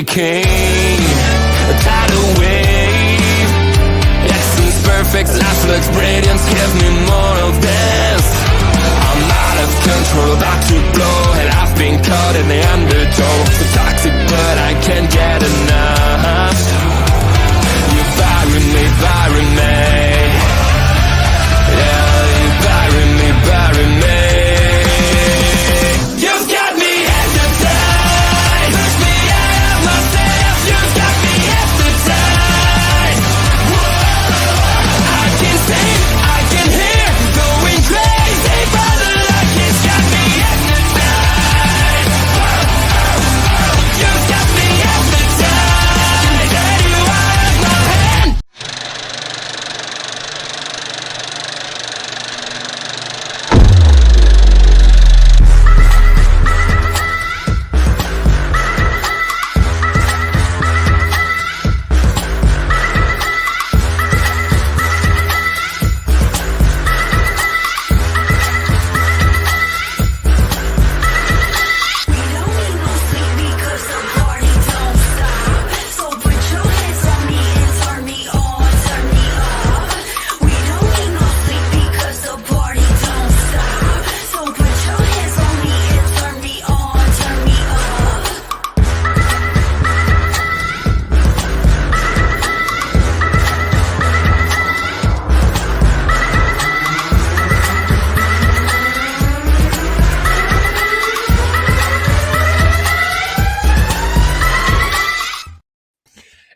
hurricane, a tidal wave. Essence perfect, life looks brilliant. Give me more of this. I'm out of control, about to blow, and I've been caught in the undertow. So toxic, but I can't get enough. You bury me, bury me. Yeah, you bury me, bury me. You've got me hypnotized. Push me out of myself. You've got me hypnotized. Whoa, I can see, I can hear, going crazy for the luck. It's got me hypnotized. You've got me hypnotized. Said you out of my hand.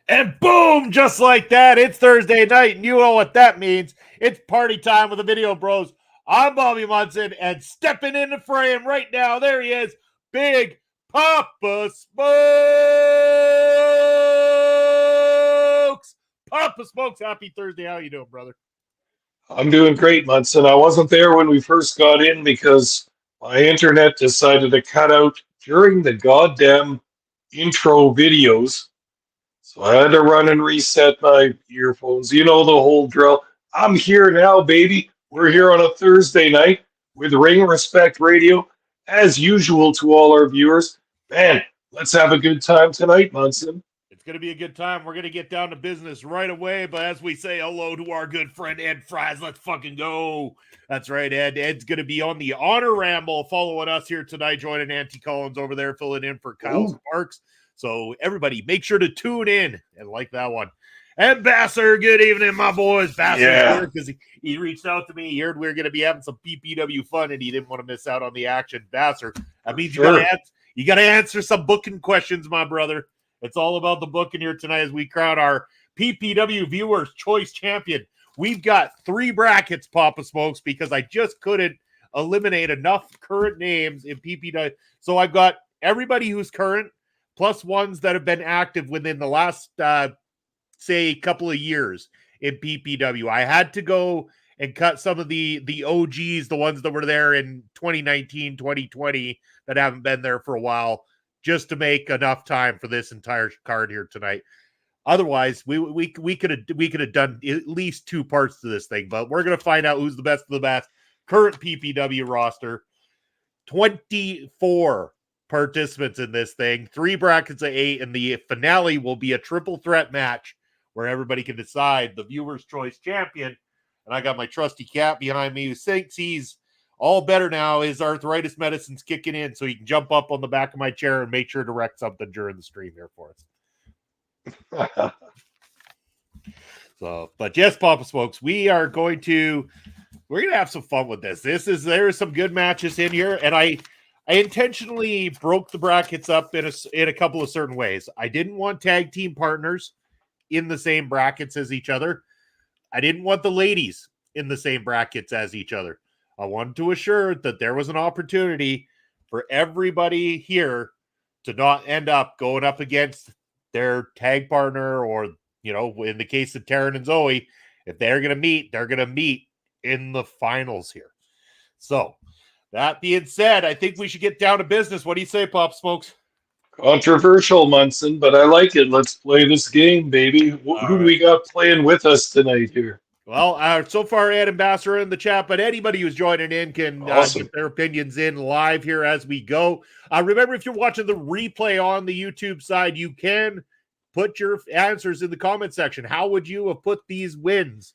And boom, just like that, it's Thursday night, and you know what that means. It's party time with the Video Bros. I'm Bobby Munson, and stepping in the frame right now, there he is, Big Papa Smokes. Papa Smokes, happy Thursday. How you doing, brother? I'm doing great, Munson. I wasn't there when we first got in because my internet decided to cut out during the goddamn intro videos. So I had to run and reset my earphones. You know the whole drill. I'm here now, baby. We're here on a Thursday night with Ring Respect Radio. As usual to all our viewers. Man, let's have a good time tonight, Munson. It's going to be a good time. We're going to get down to business right away. But as we say hello to our good friend Ed Fries, let's fucking go. That's right, Ed. Ed's going to be on the Honor Ramble following us here tonight, joining Auntie Collins over there, filling in for Kyle Sparks. So everybody, make sure to tune in and like that one. And Basser, good evening, my boys. Basser here because he reached out to me. He heard we were going to be having some PPW fun, and he didn't want to miss out on the action. Basser, that means you got to answer some booking questions, my brother. It's all about the booking here tonight as we crown our PPW Viewers Choice Champion. We've got 3 brackets, Papa Smokes, because I just couldn't eliminate enough current names in PPW. So I've got everybody who's current, plus ones that have been active within the last, say, couple of years in PPW. I had to go and cut some of the OGs, the ones that were there in 2019, 2020, that haven't been there for a while, just to make enough time for this entire card here tonight. Otherwise, we could have done at least 2 parts to this thing, but we're going to find out who's the best of the best. Current PPW roster, 24 participants in this thing, 3 brackets of 8, and the finale will be a triple threat match where everybody can decide the Viewer's Choice Champion. And I got my trusty cat behind me who thinks he's all better now. His arthritis medicine's kicking in, so he can jump up on the back of my chair and make sure to wreck something during the stream here for us. So, but yes, Papa Smokes, we're going to have some fun with this. There are some good matches in here, and I intentionally broke the brackets up in a couple of certain ways. I didn't want tag team partners in the same brackets as each other. I didn't want the ladies in the same brackets as each other. I wanted to assure that there was an opportunity for everybody here to not end up going up against their tag partner, or, you know, in the case of Taryn and Zoe, if they're going to meet in the finals here. So, that being said, I think we should get down to business. What do you say, Pop Smokes? Controversial, Munson, but I like it. Let's play this game, baby. Who do we got playing with us tonight here? Well, so far, Ed and Bass are in the chat, but anybody who's joining in can Awesome. get their opinions in live here as we go. Remember, if you're watching the replay on the YouTube side, you can put your answers in the comment section. How would you have put these wins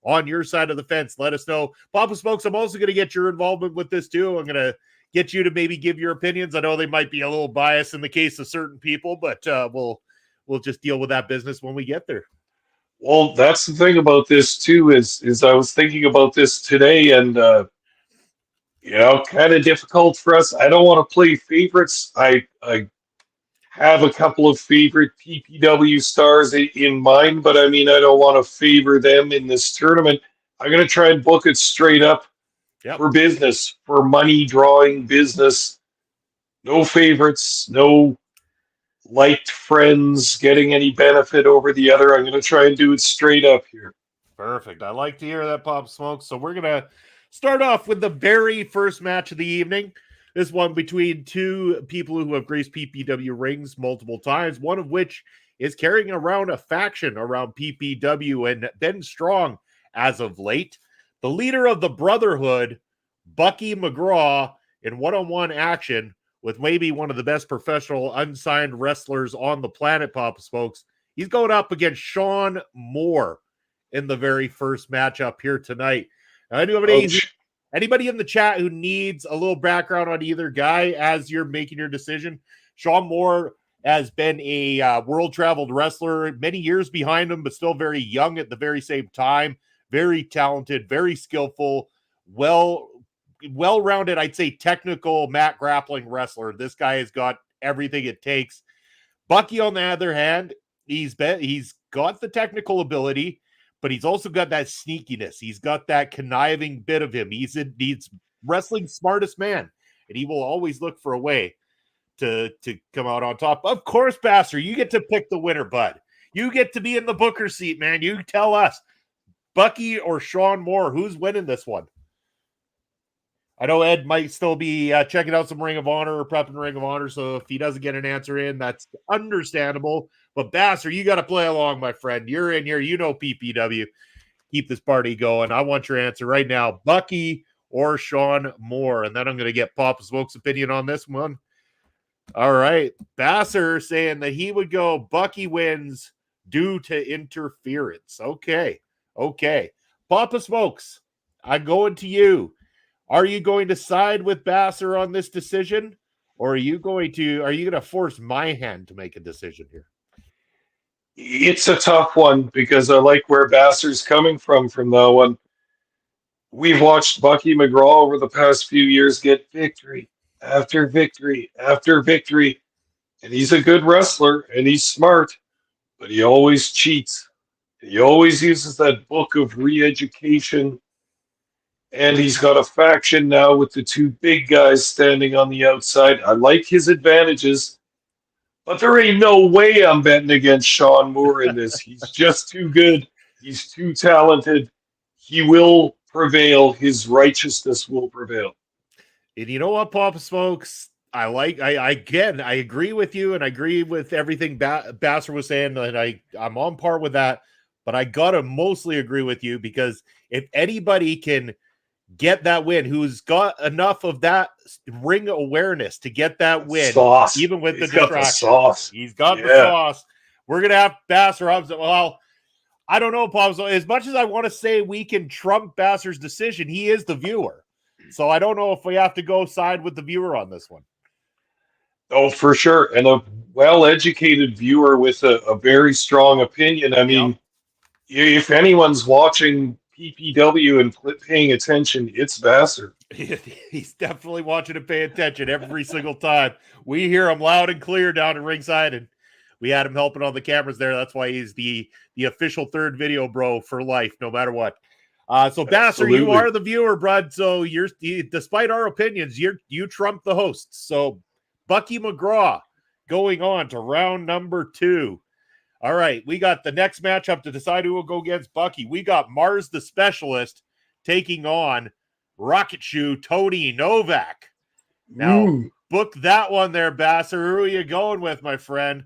on your side of the fence? Let us know. Papa Smokes, I'm also going to get your involvement with this too. I'm going to get you to maybe give your opinions. I know they might be a little biased in the case of certain people, but we'll just deal with that business when we get there. Well, that's the thing about this too, is I was thinking about this today, and kind of difficult for us. I don't want to play favorites. I have a couple of favorite PPW stars in mind, but I mean, I don't want to favor them in this tournament. I'm going to try and book it straight up for business, for money drawing business. No favorites, no liked friends getting any benefit over the other. I'm going to try and do it straight up here. Perfect. I like to hear that, Pop Smoke. So we're going to start off with the very first match of the evening. This one between two people who have graced PPW rings multiple times, one of which is carrying around a faction around PPW and been strong as of late. The leader of the Brotherhood, Bucky McGraw, in one-on-one action with maybe one of the best professional unsigned wrestlers on the planet, Papa Smokes. He's going up against Sean Moore in the very first matchup here tonight. Now, anybody in the chat who needs a little background on either guy as you're making your decision, Sean Moore has been a world-traveled wrestler, many years behind him, but still very young at the very same time. Very talented, very skillful, well-rounded, I'd say technical mat grappling wrestler. This guy has got everything it takes. Bucky, on the other hand, he's got the technical ability, but he's also got that sneakiness. He's got that conniving bit of him. He's wrestling's smartest man, and he will always look for a way to come out on top. Of course, Bastard, you get to pick the winner, bud. You get to be in the booker seat, man. You tell us, Bucky or Sean Moore, who's winning this one? I know Ed might still be checking out some Ring of Honor or prepping Ring of Honor, so if he doesn't get an answer in, that's understandable. But Bastard, you got to play along, my friend. You're in here. You know PPW. Keep this party going. I want your answer right now. Bucky or Sean Moore. And then I'm going to get Papa Smoke's opinion on this one. All right. Basser saying that he would go Bucky wins due to interference. Okay. Papa Smokes, I'm going to you. Are you going to side with Basser on this decision, or are you going to force my hand to make a decision here? It's a tough one because I like where Basser's coming from that one. We've watched Bucky McGraw over the past few years get victory after victory after victory, and he's a good wrestler and he's smart, but he always cheats. He always uses that book of re-education, and he's got a faction now with the two big guys standing on the outside. I like his advantages, but there ain't no way I'm betting against Sean Moore in this. He's just too good. He's too talented. He will prevail. His righteousness will prevail. And you know what, Papa Smokes? I agree with you, and I agree with everything Basser was saying, and I'm on par with that. But I gotta mostly agree with you because if anybody can get that win, who's got enough of that ring awareness to get that win, sauce. Even with He's the got distraction, the sauce. He's got the sauce. We're gonna have Basser. Well, I don't know, Pablo. As much as I want to say we can trump Basser's decision, he is the viewer. So I don't know if we have to go side with the viewer on this one. Oh, for sure. And a well-educated viewer with a very strong opinion. I mean, if anyone's watching PPW and paying attention, it's Basser. He's definitely watching and paying attention every single time. We hear him loud and clear down at ringside, and we had him helping on the cameras there. That's why he's the official third video bro for life, no matter what. So Basser, you are the viewer, bud. So despite our opinions, you trump the hosts. So Bucky McGraw going on to round number 2. All right, we got the next matchup to decide who will go against Bucky. We got Mars the Specialist taking on Rocket Shoe Tony Novak. Now, book that one there, Basser. Who are you going with, my friend?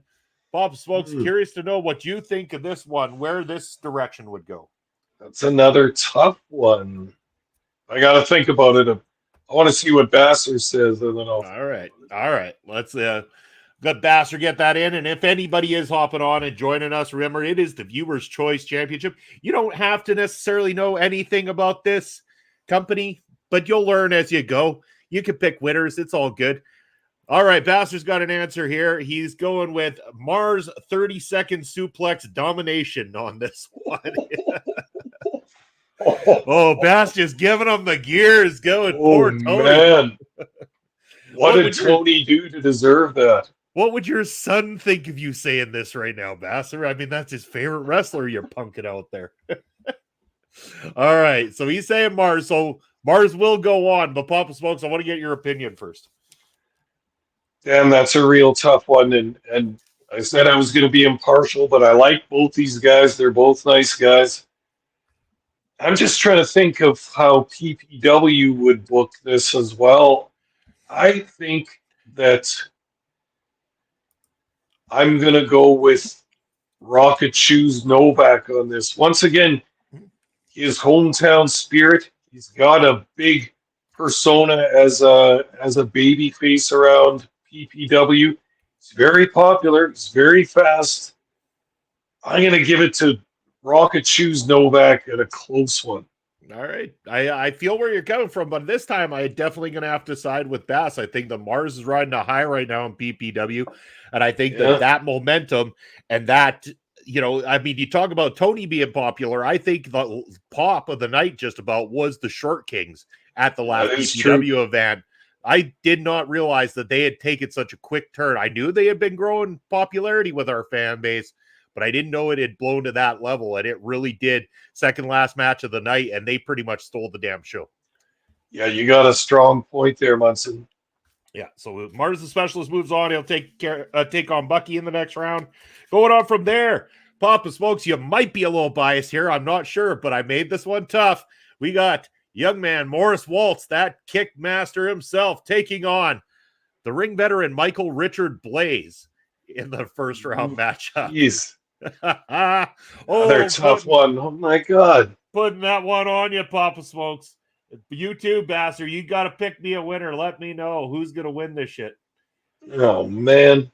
Bob Smokes, curious to know what you think of this one, where this direction would go. That's another tough one. I got to think about it. I want to see what Basser says, and then I'll. All right. Let's let Basser get that in. And if anybody is hopping on and joining us, remember it is the Viewer's Choice Championship. You don't have to necessarily know anything about this company, but you'll learn as you go. You can pick winners. It's all good. All right, Basser's got an answer here. He's going with Mars 30-second suplex domination on this one. Oh, Bass just giving him the gears going. Poor Tony. Man. What did Tony do to deserve that? What would your son think of you saying this right now, Basser? I mean, that's his favorite wrestler you're punking out there. All right, so he's saying Mars. So Mars will go on, but Papa Smokes, I want to get your opinion first. Damn, that's a real tough one. And I said I was going to be impartial, but I like both these guys. They're both nice guys. I'm just trying to think of how PPW would book this as well. I think that I'm going to go with Rocket Shoes Novak on this. Once again, his hometown spirit. He's got a big persona as a baby face around PPW. He's very popular. He's very fast. I'm going to give it to Rocket Shoes Novak at a close one. All right. I feel where you're coming from, but this time I'm definitely going to have to side with Bass. I think the Mars is riding a high right now in PPW, and I think that momentum and that, I mean, you talk about Tony being popular. I think the pop of the night just about was the Short Kings at the last PPW event. I did not realize that they had taken such a quick turn. I knew they had been growing popularity with our fan base, but I didn't know it had blown to that level, and it really did. Second last match of the night, and they pretty much stole the damn show. Yeah, you got a strong point there, Munson. Yeah, so Mars the Specialist moves on. He'll take on Bucky in the next round. Going on from there, Papa Smokes, you might be a little biased here. I'm not sure, but I made this one tough. We got young man Morris Waltz, that kick master himself, taking on the ring veteran Michael Richard Blaze in the first round matchup. Jeez. Another tough one. Oh my God. Putting that one on you, Papa Smokes. You too, Bastard. You got to pick me a winner. Let me know who's going to win this shit. Oh man.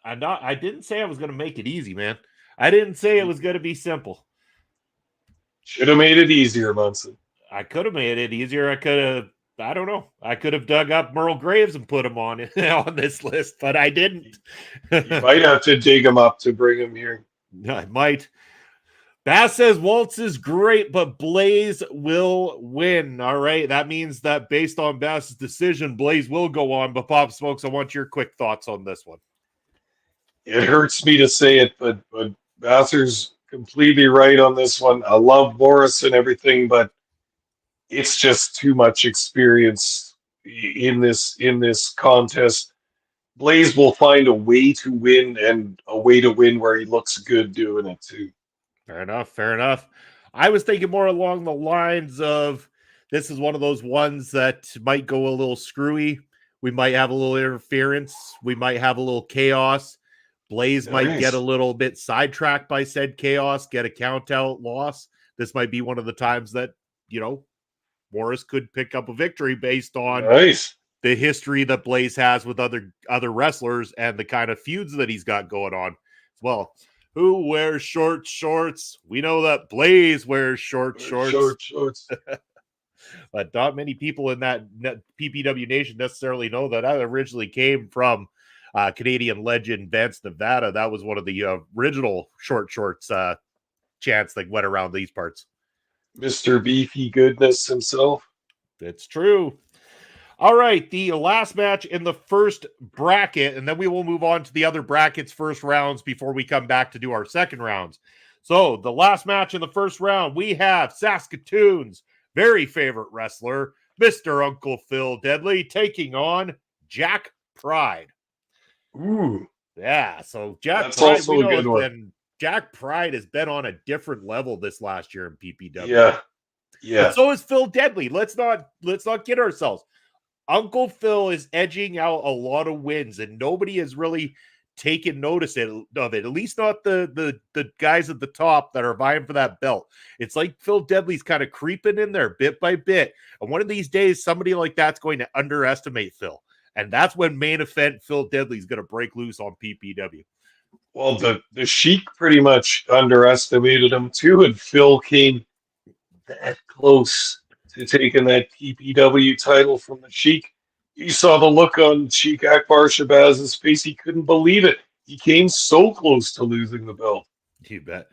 I didn't say I was going to make it easy, man. I didn't say it was going to be simple. Should have made it easier, Munson. I could have made it easier. I don't know. I could have dug up Merle Graves and put him on this list, but I didn't. You might have to dig him up to bring him here. I might. Bass says Waltz is great, but Blaze will win. All right. That means that based on Bass's decision, Blaze will go on. But Pop Smokes, I want your quick thoughts on this one. It hurts me to say it, but Basser's completely right on this one. I love Morris and everything, but it's just too much experience in this contest. Blaze will find a way to win, and a way to win where he looks good doing it too. Fair enough. I was thinking more along the lines of this is one of those ones that might go a little screwy. We might have a little interference. We might have a little chaos. Blaze might get a little bit sidetracked by said chaos, get a count out loss. This might be one of the times that, Morris could pick up a victory based on the history that Blaze has with other wrestlers and the kind of feuds that he's got going on as well. Who wears short shorts? We know that Blaze wears short shorts. But not many people in that PPW Nation necessarily know that. I originally came from Canadian legend Vance, Nevada. That was one of the original short shorts chants that went around these parts. Mr. Beefy Goodness himself. That's true. All right, the last match in the first bracket, and then we will move on to the other brackets first rounds before we come back to do our second rounds. So the last match in the first round, we have Saskatoon's very favorite wrestler, Mr. Uncle Phil Deadly, taking on Jack Pride. Ooh. Yeah, so Jack That's Pride, also a good one. Jack Pride has been on a different level this last year in PPW. Yeah. But so is Phil Deadly. Let's not kid ourselves. Uncle Phil is edging out a lot of wins, and nobody has really taken notice of it, at least not the guys at the top that are vying for that belt. It's like Phil Deadly's kind of creeping in there bit by bit. And one of these days, somebody like that's going to underestimate Phil. And that's when main event Phil Deadly's going to break loose on PPW. Well, the Sheik pretty much underestimated him too, and Phil came that close to taking that PPW title from the Sheik. You saw the look on Sheik Akbar Shabazz's face. He couldn't believe it. He came so close to losing the belt. You bet.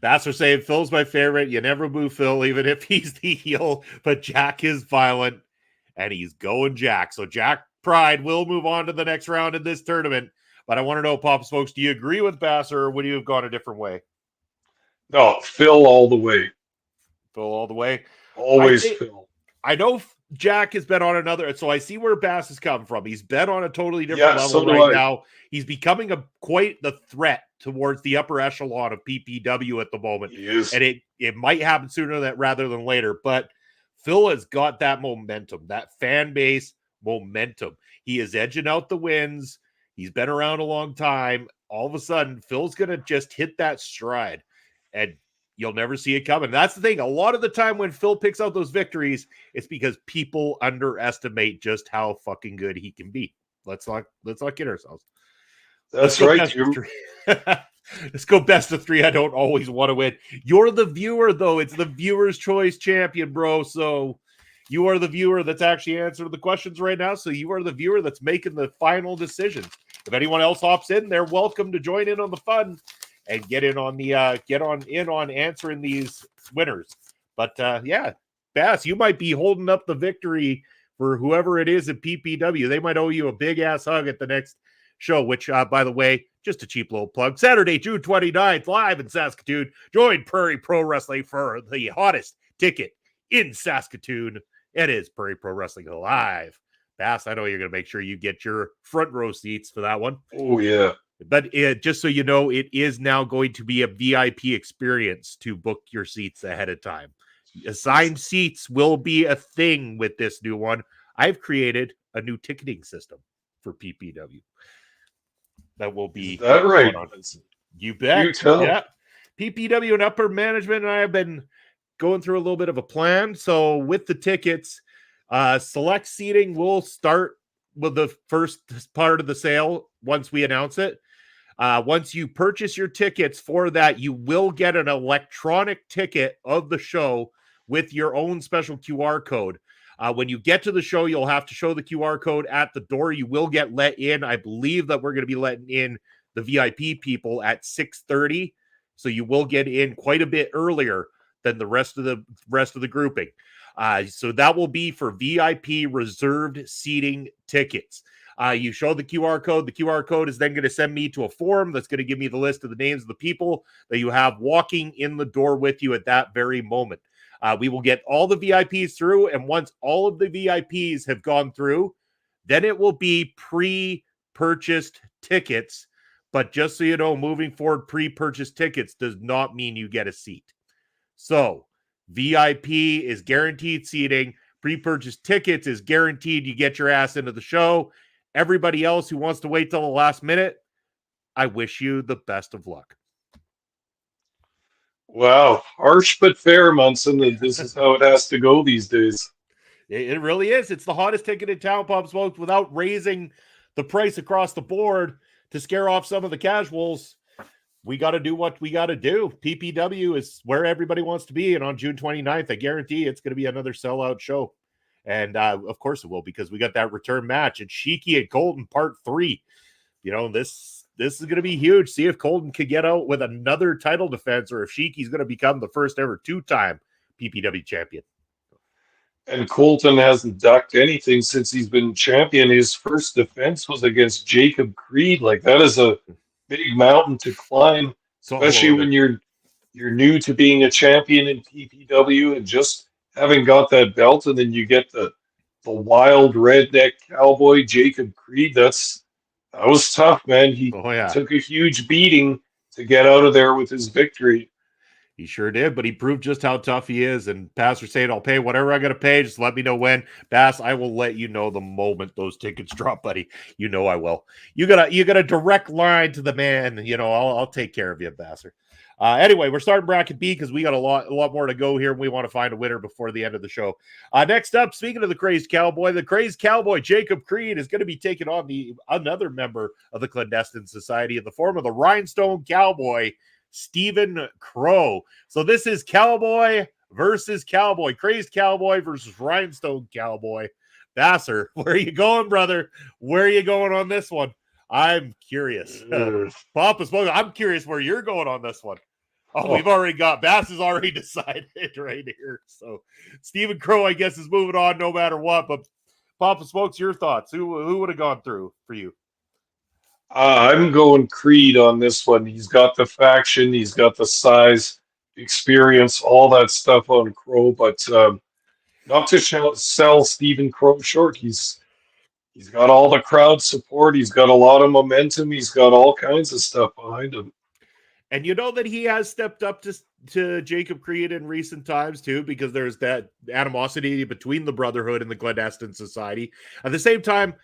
Bass are saying Phil's my favorite. You never boo Phil, even if he's the heel. But Jack is violent, and he's going Jack. So Jack Pride will move on to the next round in this tournament. But I want to know, Pops folks, do you agree with Bass, or would you have gone a different way? No, Phil all the way. Phil all the way? Always Phil. I know Jack has been on another, so I see where Bass is coming from. He's been on a totally different level right now. He's becoming quite the threat towards the upper echelon of PPW at the moment. He is. And it might happen sooner rather than later, but Phil has got that momentum, that fan base momentum. He is edging out the wins. He's been around a long time. All of a sudden, Phil's going to just hit that stride, and you'll never see it coming. That's the thing. A lot of the time when Phil picks out those victories, it's because people underestimate just how fucking good he can be. Let's not kid ourselves. That's right. Let's go best of three. I don't always want to win. You're the viewer, though. It's the viewer's choice champion, bro. So you are the viewer that's actually answering the questions right now. So you are the viewer that's making the final decisions. If anyone else hops in, they're welcome to join in on the fun and get in on answering these winners. But yeah, Bass, you might be holding up the victory for whoever it is at PPW. They might owe you a big ass hug at the next show, which by the way, just a cheap little plug. Saturday, June 29th, live in Saskatoon. Join Prairie Pro Wrestling for the hottest ticket in Saskatoon. It is Prairie Pro Wrestling Live. Bass, I know you're going to make sure you get your front row seats for that one. Oh, yeah. But just so you know, it is now going to be a VIP experience to book your seats ahead of time. Assigned seats will be a thing with this new one. I've created a new ticketing system for PPW. That will be... Is that right? You bet. You tell. Yeah. PPW and upper management and I have been going through a little bit of a plan. So with the tickets, select seating will start with the first part of the sale once we announce it. Once you purchase your tickets for that, you will get an electronic ticket of the show with your own special QR code. When you get to the show, you'll have to show the QR code at the door. You will get let in. I believe that we're going to be letting in the VIP people at 6:30. So you will get in quite a bit earlier than the rest of the grouping. So that will be for VIP reserved seating tickets. You show the QR code. The QR code is then going to send me to a form that's going to give me the list of the names of the people that you have walking in the door with you at that very moment. We will get all the VIPs through, and once all of the VIPs have gone through, then it will be pre-purchased tickets. But just so you know, moving forward, pre-purchased tickets does not mean you get a seat. So VIP is guaranteed seating. Pre-purchased tickets is guaranteed you get your ass into the show. Everybody else who wants to wait till the last minute, I wish you the best of luck. Wow, harsh but fair, Munson. This is how it has to go these days. It really is. It's the hottest ticket in town, Pop Smokes, without raising the price across the board to scare off some of the casuals. We got to do what we got to do. PPW is where everybody wants to be. And on June 29th, I guarantee it's going to be another sellout show. And of course it will, because we got that return match. It's Sheiky and Colton part 3. You know, this is going to be huge. See if Colton can get out with another title defense, or if Sheiky's going to become the first ever 2-time PPW champion. And Colton hasn't ducked anything since he's been champion. His first defense was against Jacob Creed. Like, that is a big mountain to climb, especially when you're new to being a champion in PPW and just having got that belt, and then you get the wild redneck cowboy Jacob Creed. That was tough, man. He took a huge beating to get out of there with his victory. He sure did, but he proved just how tough he is. And Pastor saying, I'll pay whatever I got to pay. Just let me know when. Bass, I will let you know the moment those tickets drop, buddy. You know I will. You got a direct line to the man. You know, I'll take care of you, Basser. Anyway, we're starting bracket B because we got a lot more to go here. And we want to find a winner before the end of the show. Next up, speaking of the Crazed Cowboy, Jacob Creed is going to be taking on another member of the Clandestine Society in the form of the Rhinestone Cowboy, Stephen Crow. So this is Cowboy versus Cowboy. Crazed Cowboy versus Rhinestone Cowboy. Basser, where are you going, brother? Where are you going on this one? I'm curious. Papa Smoke, I'm curious where you're going on this one. We've already got Bass has already decided right here. So Stephen Crow, I guess, is moving on no matter what. But Papa Smokes, your thoughts? Who would have gone through for you? I'm going Creed on this one. He's got the faction, he's got the size, experience, all that stuff on Crow, but not to sell Stephen Crow short. He's got all the crowd support, he's got a lot of momentum, he's got all kinds of stuff behind him. And you know that he has stepped up to Jacob Creed in recent times too, because there's that animosity between the Brotherhood and the Clandestine Society. At the same time,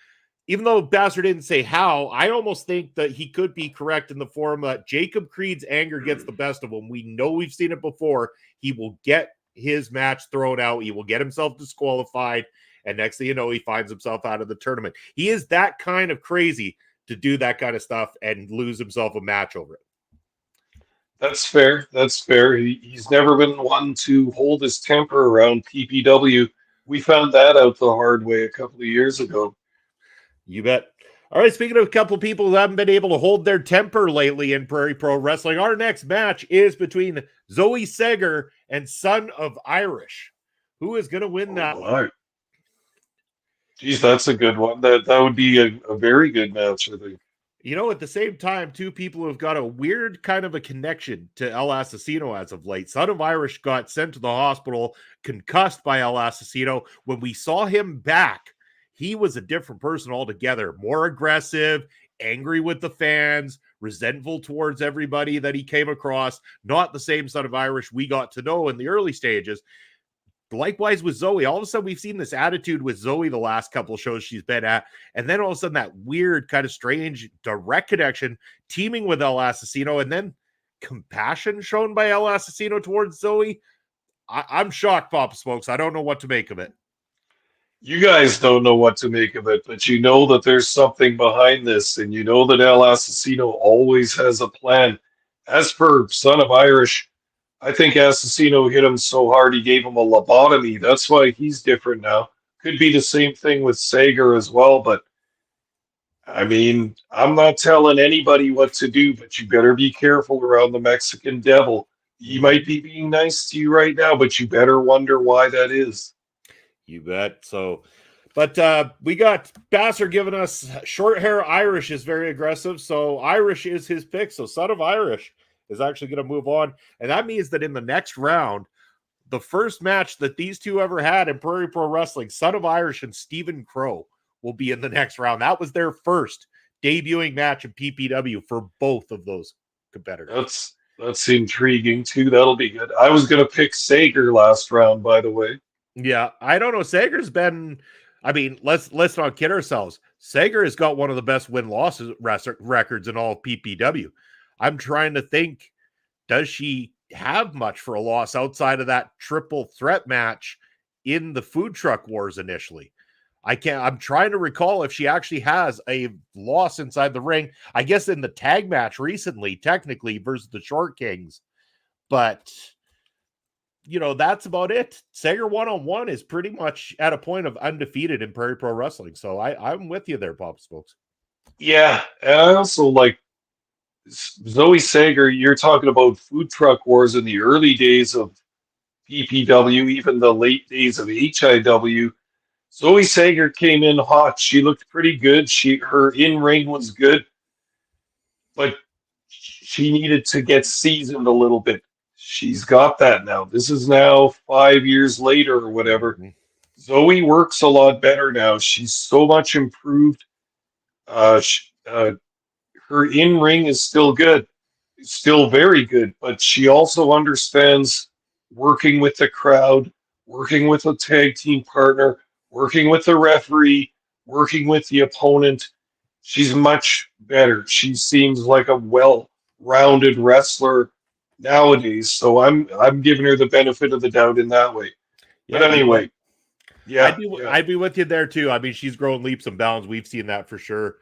even though Bastard didn't say how, I almost think that he could be correct in the form that Jacob Creed's anger gets the best of him. We know we've seen it before. He will get his match thrown out. He will get himself disqualified. And next thing you know, he finds himself out of the tournament. He is that kind of crazy to do that kind of stuff and lose himself a match over it. That's fair. That's fair. He's never been one to hold his temper around PPW. We found that out the hard way a couple of years ago. You bet. All right, speaking of a couple of people who haven't been able to hold their temper lately in Prairie Pro Wrestling, our next match is between Zoe Sager and Son of Irish. Who is going to win that one? Geez, that's a good one. That would be a very good match, I think. You know, at the same time, two people who have got a weird kind of a connection to El Assassino as of late. Son of Irish got sent to the hospital, concussed by El Assassino. When we saw him back, he was a different person altogether, more aggressive, angry with the fans, resentful towards everybody that he came across. Not the same Son of Irish we got to know in the early stages. Likewise with Zoe, all of a sudden we've seen this attitude with Zoe the last couple of shows she's been at, and then all of a sudden that weird kind of strange direct connection teaming with El Assassino, and then compassion shown by El Assassino towards Zoe. I'm shocked, Papa Smokes. I don't know what to make of it. You guys don't know what to make of it, but you know that there's something behind this, and you know that El Assassino always has a plan. As for Son of Irish, I think Assassino hit him so hard he gave him a lobotomy. That's why he's different now. Could be the same thing with Sager as well, but I mean, I'm not telling anybody what to do, but you better be careful around the Mexican devil. He might be being nice to you right now, but you better wonder why that is. You bet. So, but we got Basser giving us short hair Irish is very aggressive. So Irish is his pick. So Son of Irish is actually going to move on. And that means that in the next round, the first match that these two ever had in Prairie Pro Wrestling, Son of Irish and Stephen Crow will be in the next round. That was their first debuting match in PPW for both of those competitors. That's intriguing too. That'll be good. I was going to pick Sager last round, by the way. Yeah, I don't know. Sager's been, I mean, let's not kid ourselves. Sager has got one of the best win-loss records in all of PPW. I'm trying to think, does she have much for a loss outside of that triple threat match in the Food Truck Wars initially? I'm trying to recall if she actually has a loss inside the ring. I guess in the tag match recently, technically, versus the Short Kings. But, you know, that's about it. Sager one-on-one is pretty much at a point of undefeated in Prairie Pro Wrestling. So I'm with you there, Pops, folks. Yeah, and I also like Zoe Sager. You're talking about Food Truck Wars in the early days of PPW, even the late days of HIW. Zoe Sager came in hot. She looked pretty good. Her in-ring was good, but she needed to get seasoned a little bit. She's got that now. This is now 5 years later or whatever. Mm-hmm. Zoe works a lot better now. She's so much improved. Her in-ring is still good. still very good, but she also understands working with the crowd, working with a tag team partner, working with the referee, working with the opponent. She's much better. She seems like a well-rounded wrestler nowadays, so I'm giving her the benefit of the doubt in that way. But Yeah, you bet. anyway, yeah, yeah. I'd be with you there too. I mean, she's grown leaps and bounds. We've seen that for sure.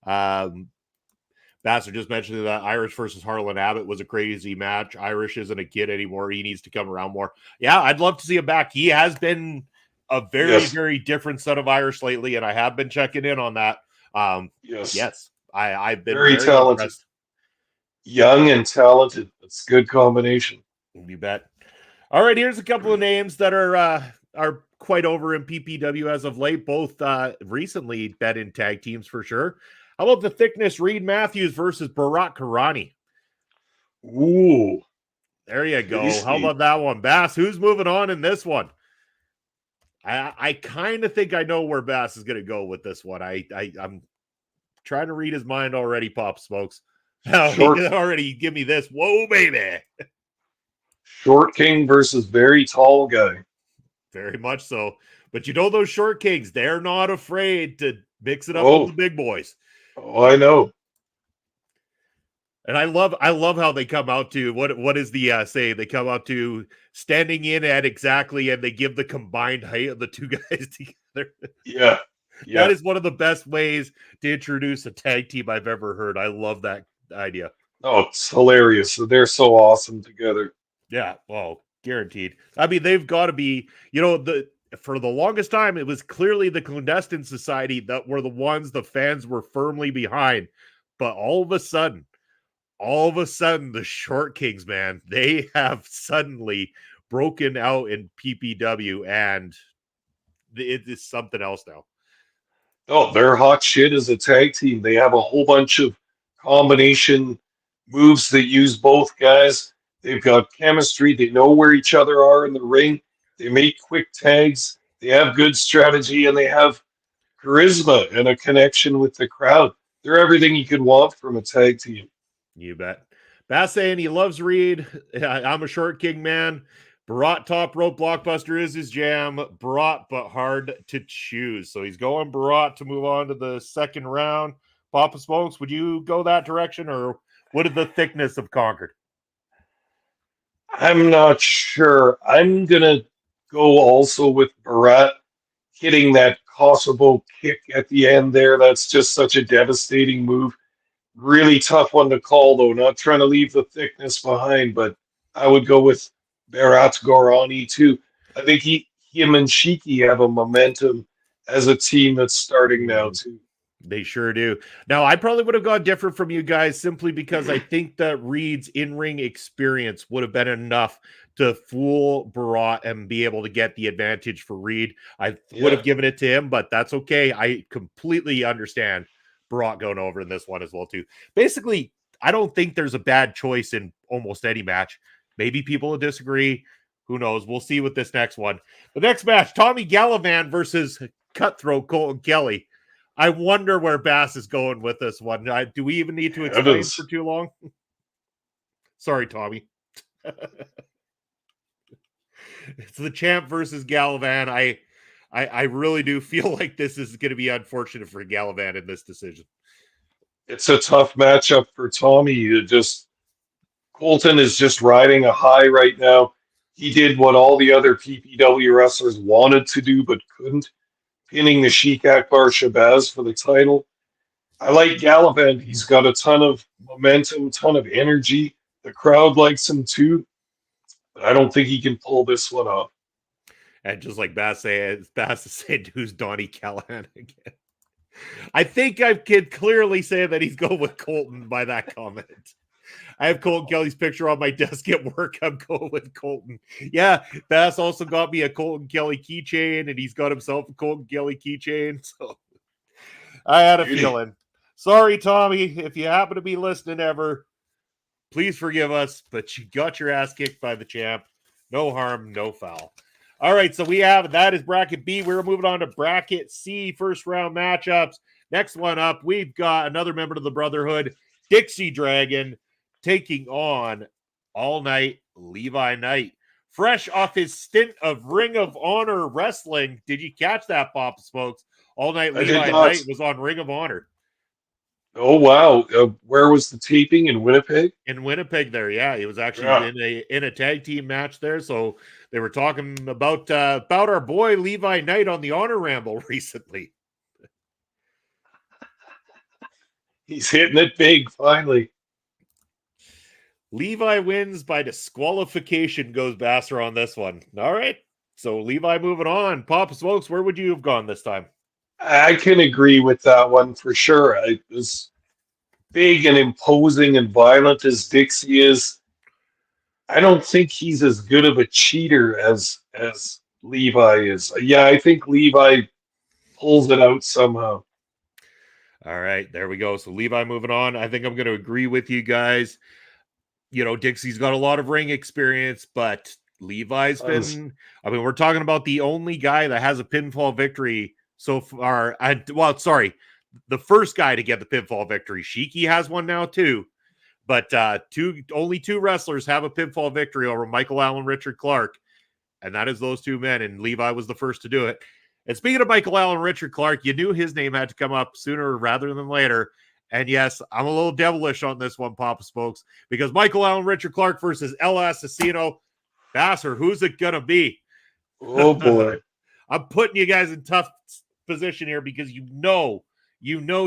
Bassett just mentioned that Irish versus Harlan Abbott was a crazy match. Irish isn't a kid anymore. He needs to come around more. Yeah, I'd love to see him back. He has been a very, Yes. very different set of Irish lately, and I have been checking in on that. Yes, I've been Very very talented. impressed. Young and talented. That's a good combination. You bet. All right, here's a couple of names that are quite over in PPW as of late. Both recently been in tag teams for sure. How about the thickness? Reed Matthews versus Bharat Karani. Ooh. There you go. Tasty. How about that one, Bass? Who's moving on in this one? I kind of think I know where Bass is going to go with this one. I'm trying to read his mind already. Pop Smokes. Oh, he can already give me this. Whoa, baby! Short King versus very tall guy. Very much so. But you know those short kings, they're not afraid to mix it up with the big boys. Oh, I know. And I love how they come out to what is the say? They come out to standing in at exactly, and they give the combined height of the two guys together. Yeah. That is one of the best ways to introduce a tag team I've ever heard. I love that idea. Oh, it's hilarious. They're so awesome together. Yeah, well, guaranteed. I mean, they've got to be, for the longest time, it was clearly the clandestine society that were the ones the fans were firmly behind. But all of a sudden, the Short Kings, man, they have suddenly broken out in PPW, and it is something else now. Oh, they're hot shit as a tag team. They have a whole bunch of combination moves that use both guys. They've got chemistry. They know where each other are in the ring. They make quick tags. They have good strategy, and they have charisma and a connection with the crowd. They're everything you could want from a tag team. You bet. Bass saying he loves Reed. I'm a Short King man. Bharat top rope blockbuster is his jam. Bharat, but hard to choose. So he's going Bharat to move on to the second round. Papa Smokes, would you go that direction, or what did the thickness have conquered? I'm not sure. I'm going to go also with Bharat hitting that Kosovo kick at the end there. That's just such a devastating move. Really tough one to call, though. Not trying to leave the thickness behind, but I would go with Bharat Gorani, too. I think him and Shiki have a momentum as a team that's starting now, too. They sure do. Now, I probably would have gone different from you guys simply because I think that Reed's in-ring experience would have been enough to fool Bharat and be able to get the advantage for Reed. I would have given it to him, but that's okay. I completely understand Bharat going over in this one as well, too. Basically, I don't think there's a bad choice in almost any match. Maybe people will disagree. Who knows? We'll see with this next one. The next match, Tommy Gallivan versus Cutthroat Colton Kelly. I wonder where Bass is going with this one. Do we even need to explain for too long? Sorry, Tommy. It's the champ versus Gallivan. I really do feel like this is going to be unfortunate for Gallivan in this decision. It's a tough matchup for Tommy. Colton is just riding a high right now. He did what all the other PPW wrestlers wanted to do but couldn't, pinning the Sheik Akbar Shabazz for the title. I like Gallivan. He's got a ton of momentum, ton of energy. The crowd likes him too. But I don't think he can pull this one off. And just like Bass is saying, who's Donnie Callahan again? I think I could clearly say that he's going with Colton by that comment. I have Colton Kelly's picture on my desk at work. I'm going with Colton. Yeah, Bass also got me a Colton Kelly keychain, and he's got himself a Colton Kelly keychain. So I had a feeling. Sorry, Tommy, if you happen to be listening ever, please forgive us, but you got your ass kicked by the champ. No harm, no foul. All right, so that is bracket B. We're moving on to bracket C, first round matchups. Next one up, we've got another member of the Brotherhood, Dixie Dragon, taking on All Night Levi Knight. Fresh off his stint of Ring of Honor Wrestling. Did you catch that, Papa Smokes? All Night I did Levi not. Knight was on Ring of Honor. Oh, wow. Where was the taping? In Winnipeg? In Winnipeg there, yeah. He was actually Yeah. in a tag team match there. So they were talking about our boy Levi Knight on the Honor Ramble recently. He's hitting it big, finally. Levi wins by disqualification, goes Basser on this one. All right. So Levi moving on. Papa Smokes, where would you have gone this time? I can agree with that one for sure. As big and imposing and violent as Dixie is, I don't think he's as good of a cheater as Levi is. Yeah, I think Levi pulls it out somehow. All right, there we go. So Levi moving on. I think I'm going to agree with you guys. You know, Dixie's got a lot of ring experience, but Levi's been, I mean, we're talking about the only guy that has a pinfall victory so far. The first guy to get the pinfall victory. Shiki has one now too, but only two wrestlers have a pinfall victory over Michael Allen, Richard Clark, and that is those two men, and Levi was the first to do it. And speaking of Michael Allen, Richard Clark, you knew his name had to come up sooner rather than later. And yes, I'm a little devilish on this one, Papa Smokes, because Michael Allen, Richard Clark versus El Asesino. Basser, who's it going to be? Oh, boy. I'm putting you guys in tough position here because you know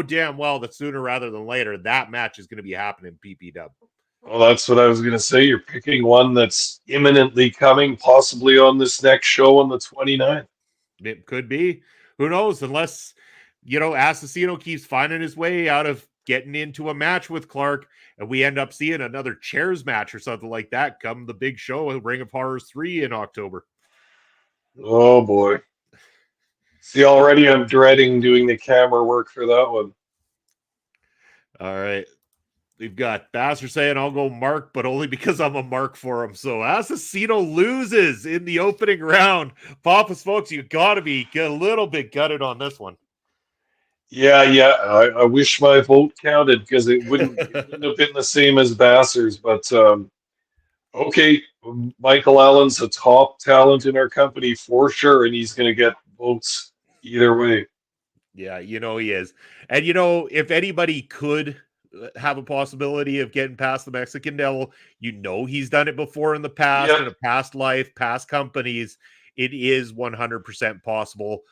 damn well that sooner rather than later, that match is going to be happening in PPW. Well, that's what I was going to say. You're picking one that's imminently coming, possibly on this next show on the 29th. It could be. Who knows? Unless, Assassino keeps finding his way out of getting into a match with Clark, and we end up seeing another chairs match or something like that come the big show at Ring of Horrors 3 in October. Oh, boy. See, already I'm dreading doing the camera work for that one. All right. We've got Basser saying I'll go Mark, but only because I'm a Mark for him. So Assassino loses in the opening round. Papa Smokes, you got to be a little bit gutted on this one. Yeah. I wish my vote counted because it wouldn't have been the same as Basser's. But okay, Michael Allen's a top talent in our company for sure, and he's going to get votes either way. Yeah, he is. And if anybody could have a possibility of getting past the Mexican Devil, he's done it before in the past, in a past life, past companies. It is 100% possible.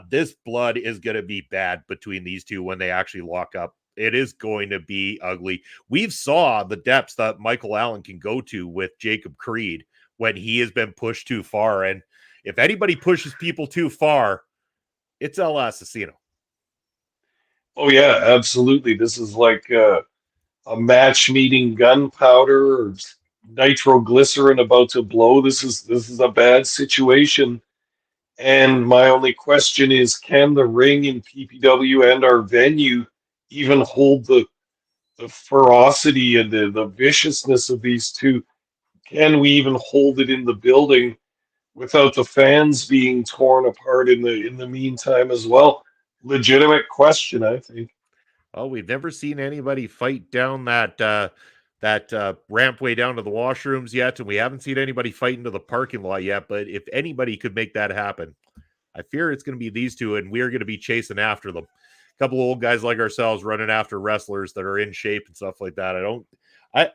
This blood is going to be bad between these two when they actually lock up. It is going to be ugly. We've saw the depths that Michael Allen can go to with Jacob Creed when he has been pushed too far. And if anybody pushes people too far, it's El Assassino. Oh yeah, absolutely. This is like a match meeting gunpowder or nitroglycerin about to blow. This is a bad situation. And my only question is, can the ring in PPW and our venue even hold the ferocity and the viciousness of these two? Can we even hold it in the building without the fans being torn apart in the meantime as well? Legitimate question, I think. Oh, we've never seen anybody fight down that rampway down to the washrooms yet, and we haven't seen anybody fight into the parking lot yet. But if anybody could make that happen, I fear it's going to be these two, and we're going to be chasing after them. A couple of old guys like ourselves running after wrestlers that are in shape and stuff like that.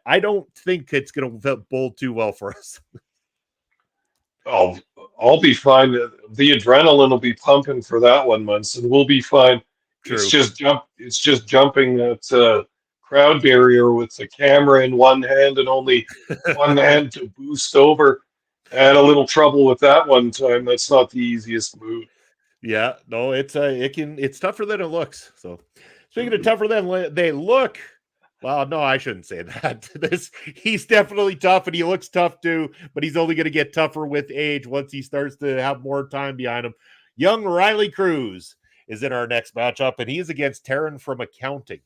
I don't think it's going to bowl too well for us. Oh, I'll be fine. The adrenaline will be pumping for that one, Munson. We'll be fine. True. It's just jumping that crowd barrier with the camera in one hand and only one hand to boost over. I had a little trouble with that one time. That's not the easiest move. Yeah, no, it's tougher than it looks. So speaking of tougher than they look, well, no, I shouldn't say that. He's definitely tough and he looks tough too, but he's only going to get tougher with age once he starts to have more time behind him. Young Riley Cruz is in our next matchup, and he's against Taryn from Accounting.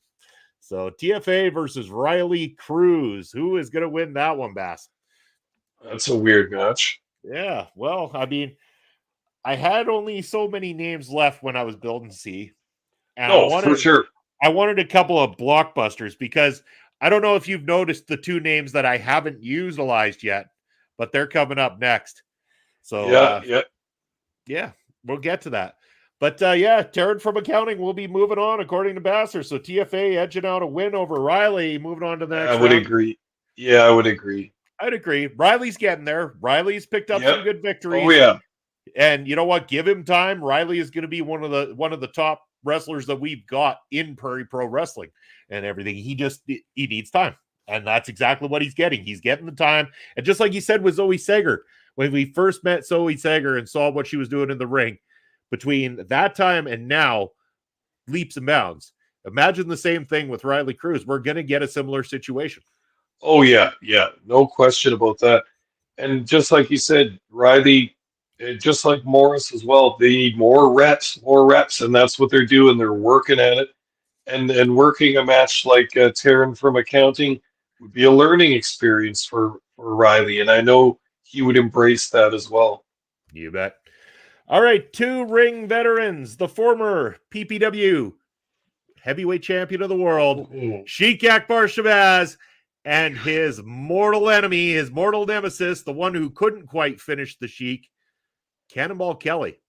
So TFA versus Riley Cruz. Who is going to win that one, Bass? That's a weird match. Yeah, well, I mean, I had only so many names left when I was building C. And for sure. I wanted a couple of blockbusters because I don't know if you've noticed the two names that I haven't utilized yet, but they're coming up next. So, yeah, we'll get to that. But, Taryn from accounting will be moving on, according to Basser. So, TFA edging out a win over Riley, moving on to the next I would round. agree. Yeah, I would agree. I'd agree. Riley's getting there. Riley's picked up some good victories. Oh, yeah. And you know what? Give him time. Riley is going to be one of the top wrestlers that we've got in Prairie Pro Wrestling and everything. He needs time. And that's exactly what he's getting. He's getting the time. And just like you said with Zoe Sager, when we first met Zoe Sager and saw what she was doing in the ring, between that time and now, leaps and bounds. Imagine the same thing with Riley Cruz. We're going to get a similar situation. Oh, yeah. No question about that. And just like you said, Riley, just like Morris as well, they need more reps, and that's what they're doing. They're working at it. And working a match like Taryn from accounting would be a learning experience for Riley, and I know he would embrace that as well. You bet. All right, two ring veterans, the former PPW heavyweight champion of the world, Sheik Akbar Shabazz, and his mortal enemy, his mortal nemesis, the one who couldn't quite finish the Sheik, Cannonball Kelly.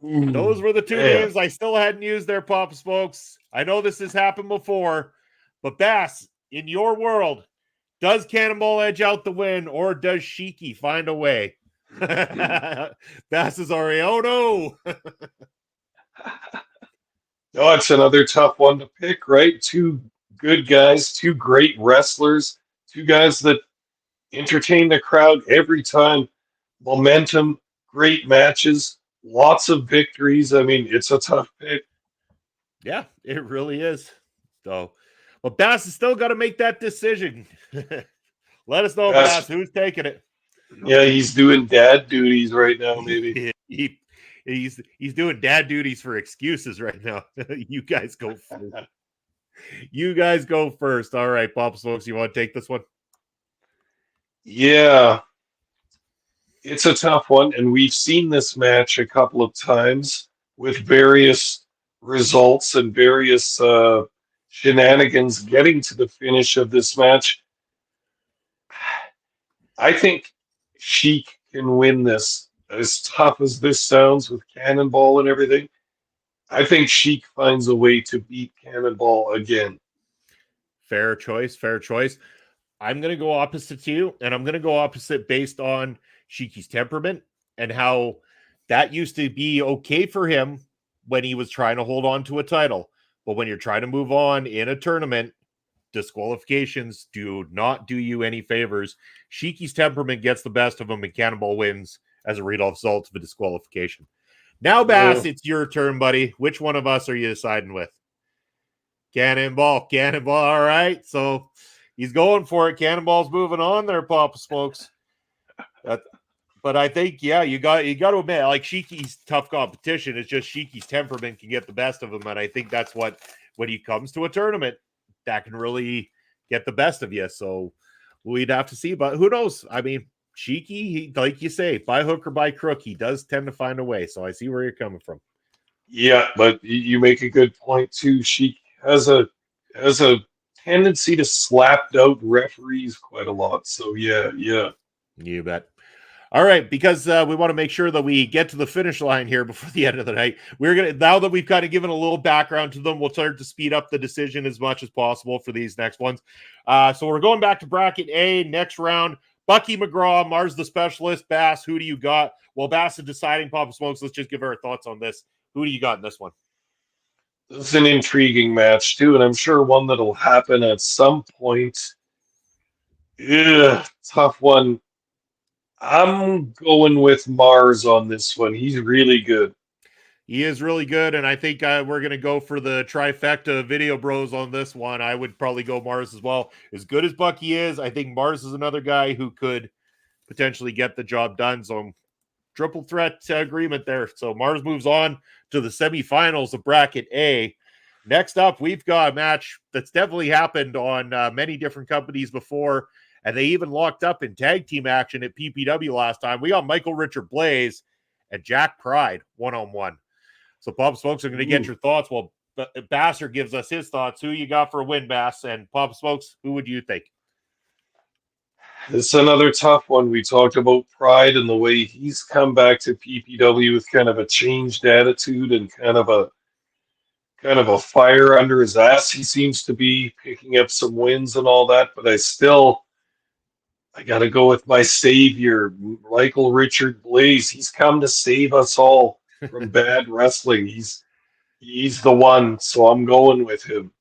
Those were the two names. I still hadn't used their Pop Smokes. I know this has happened before, but Bass, in your world, does Cannonball edge out the win, or does Sheiky find a way? Bass is already, oh no. No, it's another tough one to pick, right? Two good guys, two great wrestlers, two guys that entertain the crowd every time. Momentum, great matches, lots of victories. I mean, it's a tough pick. Yeah, it really is. So, well, Bass has still got to make that decision. Let us know, Bass, who's taking it. Yeah, he's doing dad duties right now, maybe. He's doing dad duties for excuses right now. You guys go first. You guys go first. All right, Pop Smokes, you want to take this one? Yeah. It's a tough one, and we've seen this match a couple of times with various results and various shenanigans getting to the finish of this match. I think Sheik can win this. As tough as this sounds with Cannonball and everything, I think Sheik finds a way to beat Cannonball again. Fair choice. I'm going to go opposite to you, and I'm going to go opposite based on Sheiky's temperament and how that used to be okay for him when he was trying to hold on to a title. But when you're trying to move on in a tournament, disqualifications do not do you any favors. Sheiky's temperament gets the best of him, and Cannonball wins as a result of a disqualification. Now, Bass, it's your turn, buddy. Which one of us are you deciding with? Cannonball. All right. So he's going for it. Cannonball's moving on there, Papa Smokes. But I think, you got to admit, like, Sheiky's tough competition. It's just Sheiky's temperament can get the best of him, and I think that's what, when he comes to a tournament, that can really get the best of you. So we'd have to see, but who knows? I mean, Sheiky, like you say, by hook or by crook, he does tend to find a way. So I see where you're coming from. Yeah, but you make a good point too. Sheik has a tendency to slap out referees quite a lot. So yeah. You bet. All right, because we want to make sure that we get to the finish line here before the end of the night. We're gonna, now that we've kind of given a little background to them, we'll start to speed up the decision as much as possible for these next ones. So we're going back to bracket A, next round. Bucky McGraw, Mars the Specialist, Bass, who do you got? Well, Bass is deciding, Papa Smokes, let's just give our thoughts on this. Who do you got in this one? This is an intriguing match too, and I'm sure one that'll happen at some point. Tough one. I'm going with Mars on this one. He's really good. He is really good, and I think we're going to go for the trifecta Video Bros on this one. I would probably go Mars as well. As good as Bucky is, I think Mars is another guy who could potentially get the job done. So triple threat agreement there. So Mars moves on to the semifinals of bracket A. Next up, we've got a match that's definitely happened on many different companies before, and they even locked up in tag team action at PPW last time. We got Michael Richard Blaze and Jack Pride one-on-one. So, Pop Smokes, I'm going to get your thoughts. Well, Basser gives us his thoughts. Who you got for a win, Bass? And Papa Smokes, who would you think? It's another tough one. We talked about Pride and the way he's come back to PPW with kind of a changed attitude and kind of a fire under his ass. He seems to be picking up some wins and all that, but I got to go with my savior, Michael Richard Blaze. He's come to save us all from bad wrestling. He's the one, so I'm going with him.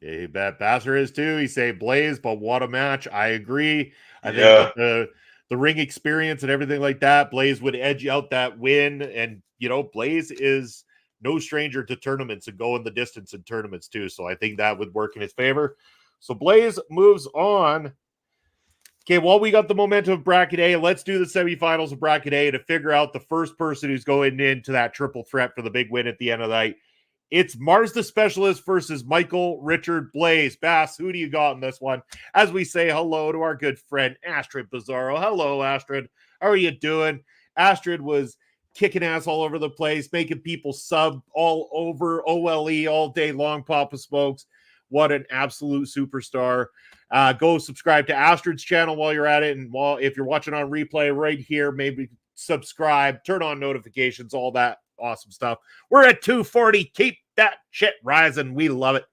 Yeah, Basser is too. He say Blaze, but what a match. I agree. I think Yeah. with the ring experience and everything like that, Blaze would edge out that win. And, Blaze is no stranger to tournaments and going the distance in tournaments too. So I think that would work in his favor. So Blaze moves on. Okay, while we got the momentum of Bracket A, let's do the semifinals of Bracket A to figure out the first person who's going into that triple threat for the big win at the end of the night. It's Mars the Specialist versus Michael Richard Blaze. Bass, who do you got in this one? As we say hello to our good friend Astrid Bizarro. Hello, Astrid. How are you doing? Astrid was kicking ass all over the place, making people sub all over OLE all day long, Papa Smokes. What an absolute superstar. Go subscribe to Astrid's channel while you're at it. And if you're watching on replay right here, maybe subscribe, turn on notifications, all that awesome stuff. We're at 240. Keep that shit rising. We love it.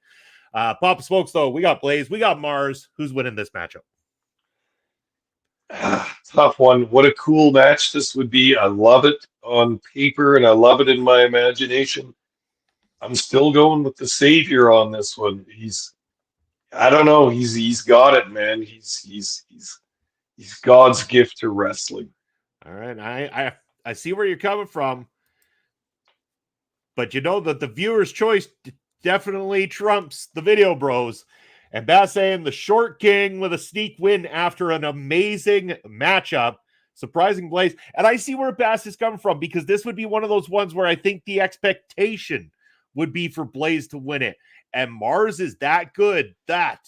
Papa Smokes, though, we got Blaze, we got Mars. Who's winning this matchup? Tough one. What a cool match this would be. I love it on paper and I love it in my imagination. I'm still going with the savior on this one. I don't know. He's got it, man. He's God's gift to wrestling. All right. I see where you're coming from. But you know that the viewer's choice definitely trumps the Video Bros. And Bass saying the Short King with a sneak win after an amazing matchup. Surprising Blaze. And I see where Bass is coming from, because this would be one of those ones where I think the expectation would be for Blaze to win it. And Mars is that good that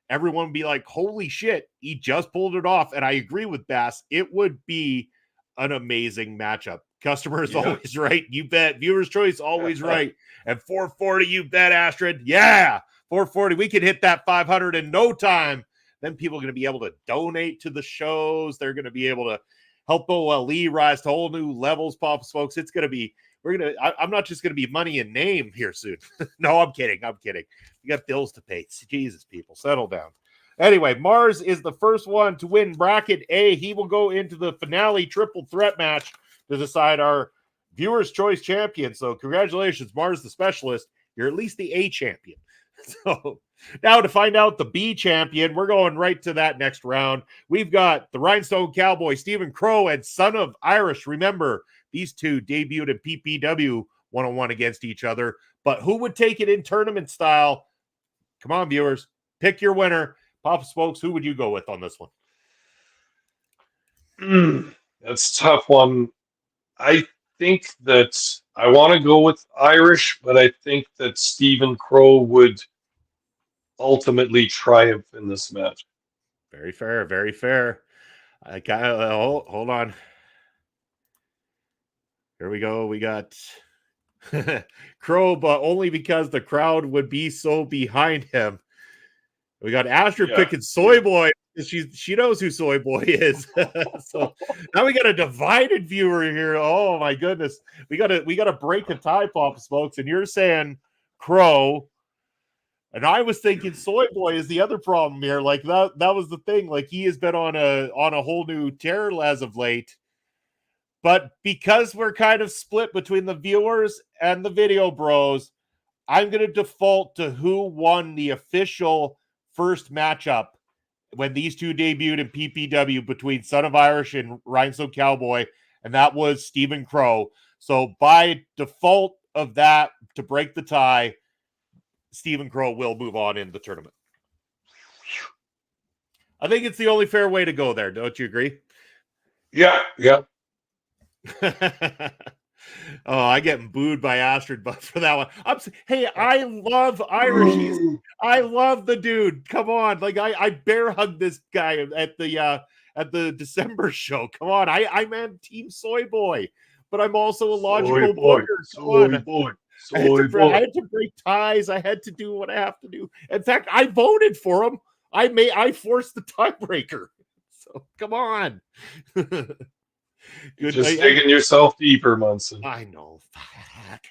everyone would be like, holy shit, he just pulled it off. And I agree with Bass. It would be an amazing matchup. Customer is always right. You bet. Viewer's choice, always right. And 440, you bet, Astrid. Yeah, 440. We could hit that 500 in no time. Then people are going to be able to donate to the shows. They're going to be able to help OLE rise to whole new levels, Pop folks. It's going to be, I'm not just going to be money and name here soon. No, I'm kidding. You got bills to pay. Jesus, people, settle down. Anyway, Mars is the first one to win Bracket A. He will go into the finale triple threat match to decide our viewer's choice champion. So congratulations, Mars the Specialist. You're at least the A champion. So now to find out the B champion, we're going right to that next round. We've got the Rhinestone Cowboy, Stephen Crow, and Son of Irish. Remember, these two debuted in PPW one-on-one against each other. But who would take it in tournament style? Come on, viewers. Pick your winner. Papa Smokes, who would you go with on this one? That's a tough one. I think that I want to go with Irish, but I think that Stephen Crow would ultimately triumph in this match. Very fair, very fair. I got hold on. Here we go. We got Crow, but only because the crowd would be so behind him. We got Astrid picking Soy Boy. She knows who Soy Boy is. So now we got a divided viewer here. Oh my goodness. We gotta break a tie, Papa Smokes. And you're saying Crow. And I was thinking Soy Boy is the other problem here. Like that was the thing. Like he has been on a whole new tear as of late. But because we're kind of split between the viewers and the Video Bros, I'm gonna default to who won the official first matchup when these two debuted in PPW between Son of Irish and Rhinestone Cowboy, and that was Stephen Crow. So by default of that, to break the tie, Stephen Crow will move on in the tournament. I think it's the only fair way to go there. Don't you agree? Yeah. Oh, I get booed by Astrid for that one. I love Irish. I love the dude. Come on, like I bear hugged this guy at the December show. Come on, I'm Team Soy Boy, but I'm also a logical booger. Soy Boy. So I had to break ties. I had to do what I have to do. In fact, I voted for him. I forced the tiebreaker. So come on. you're Good. just digging yourself deeper, Munson. I know. Fuck.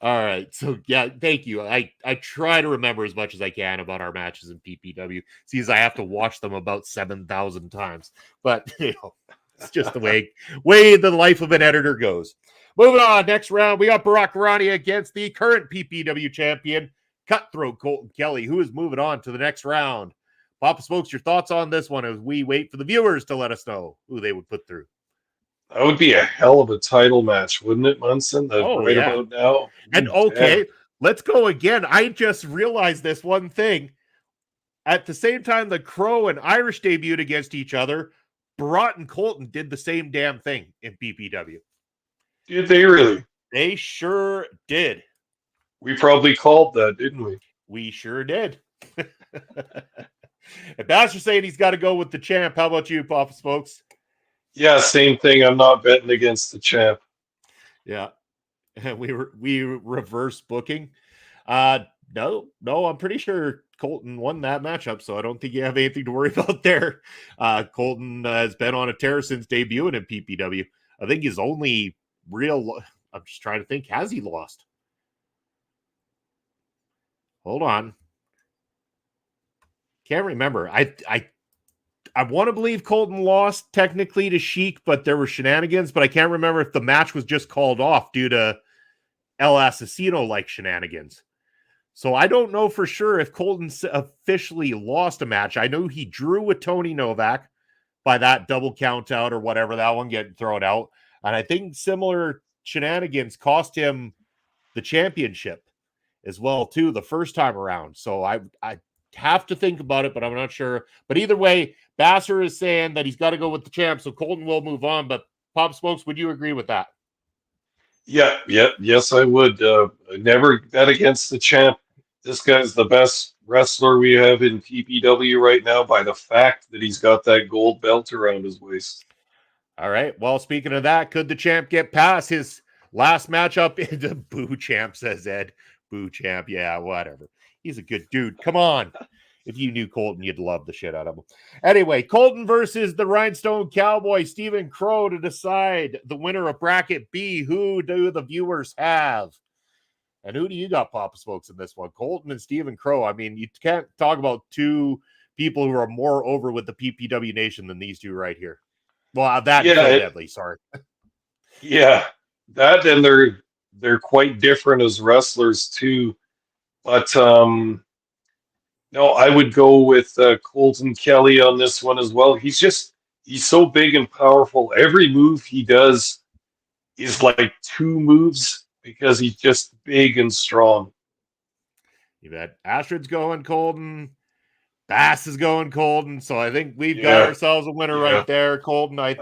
All right. So yeah, thank you. I try to remember as much as I can about our matches in PPW. Seems I have to watch them about 7,000 times. But it's just the way the life of an editor goes. Moving on, next round, we got Barack Arani against the current PPW champion, Cutthroat Colton Kelly, who is moving on to the next round. Papa Smokes, your thoughts on this one as we wait for the viewers to let us know who they would put through. That would be a hell of a title match, wouldn't it, Munson? About now. And okay, let's go again. I just realized this one thing. At the same time the Crow and Irish debuted against each other, Barat and Colton did the same damn thing in PPW. Did they really? They sure did. We probably called that, didn't we? We sure did. And Bastard saying he's got to go with the champ. How about you, Papa Smokes? Yeah, same thing. I'm not betting against the champ. Yeah. We reverse booking. No, I'm pretty sure Colton won that matchup, so I don't think you have anything to worry about there. Colton has been on a tear since debuting in PPW. I think his only real, I'm just trying to think, has he lost? Hold on. Can't remember. I want to believe Colton lost technically to Sheik, but there were shenanigans, but I can't remember if the match was just called off due to El Asesino-like shenanigans. So I don't know for sure if Colton officially lost a match. I know he drew with Tony Novak by that double count out or whatever, that one getting thrown out. And I think similar shenanigans cost him the championship as well, too, the first time around. So I have to think about it, but I'm not sure. But either way, Basser is saying that he's got to go with the champ, so Colton will move on. But Pop Smokes, would you agree with that? Yeah, yes, I would. Never bet against the champ. This guy's the best wrestler we have in PPW right now by the fact that he's got that gold belt around his waist. All right. Well, speaking of that, could the champ get past his last matchup into Boo Champ, says Ed. Boo Champ. Yeah, whatever. He's a good dude. Come on. If you knew Colton, you'd love the shit out of him. Anyway, Colton versus the Rhinestone Cowboy, Stephen Crow, to decide the winner of Bracket B. Who do the viewers have? And who do you got, Papa Smokes, in this one? Colton and Stephen Crow. I mean, you can't talk about two people who are more over with the PPW Nation than these two right here. Well, that and Phil Deadly, sorry. Yeah, that and they're quite different as wrestlers too. But no, I would go with Colton Kelly on this one as well. He's so big and powerful. Every move he does is like two moves because he's just big and strong. You bet. Astrid's going Colton. Bass is going Colton. So I think we've got ourselves a winner right there, Colton. I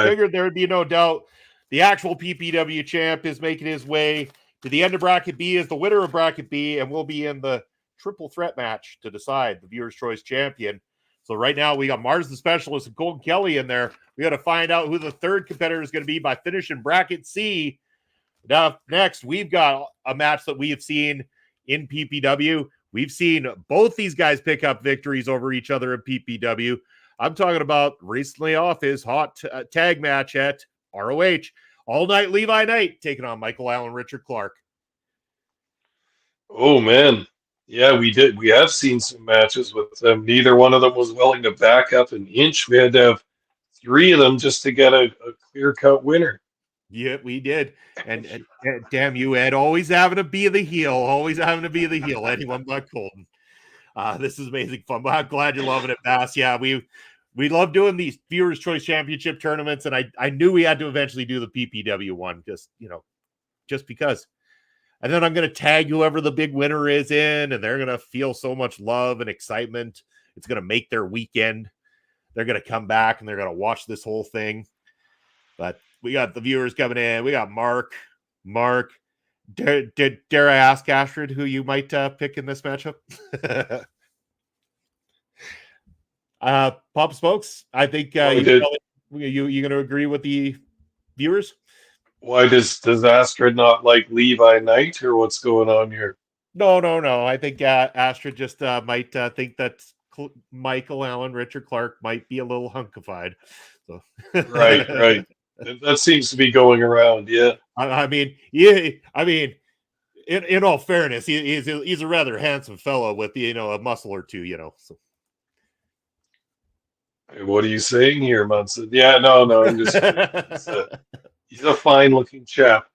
figured there would be no doubt. The actual PPW champ is making his way to the end of Bracket B as the winner of Bracket B, and we'll be in the triple threat match to decide the viewer's choice champion. So right now we got Mars the Specialist and Colton Kelly in there. We got to find out who the third competitor is going to be by finishing Bracket C. Now, next, we've got a match that we have seen in PPW. We've seen both these guys pick up victories over each other in PPW. I'm talking about recently off his hot tag match at ROH. All Night Levi Knight taking on Michael Allen, Richard Clark. Oh, man. Yeah, we did. We have seen some matches with them. Neither one of them was willing to back up an inch. We had to have three of them just to get a clear-cut winner. Yeah, we did. And damn you, Ed, always having to be the heel. Always having to be the heel. Anyone but Colton. This is amazing fun. But I'm glad you're loving it, Bass. Yeah, we love doing these Viewers' Choice Championship tournaments, and I knew we had to eventually do the PPW one, just because. And then I'm going to tag whoever the big winner is in, and they're going to feel so much love and excitement. It's going to make their weekend. They're going to come back, and they're going to watch this whole thing. But we got the viewers coming in. We got Mark. Dare I ask, Astrid, who you might pick in this matchup? Pop Smokes, I think you going to agree with the viewers? Why does Astrid not like Levi Knight, or what's going on here? No. I think Astrid just might think that Michael Allen, Richard Clark might be a little hunkified. So, Right. That seems to be going around. Yeah. I mean, yeah, I mean, in all fairness, he's a rather handsome fellow with a muscle or two, So. Hey, what are you saying here, Munson? Yeah, no, I'm just kidding. He's a fine-looking chap.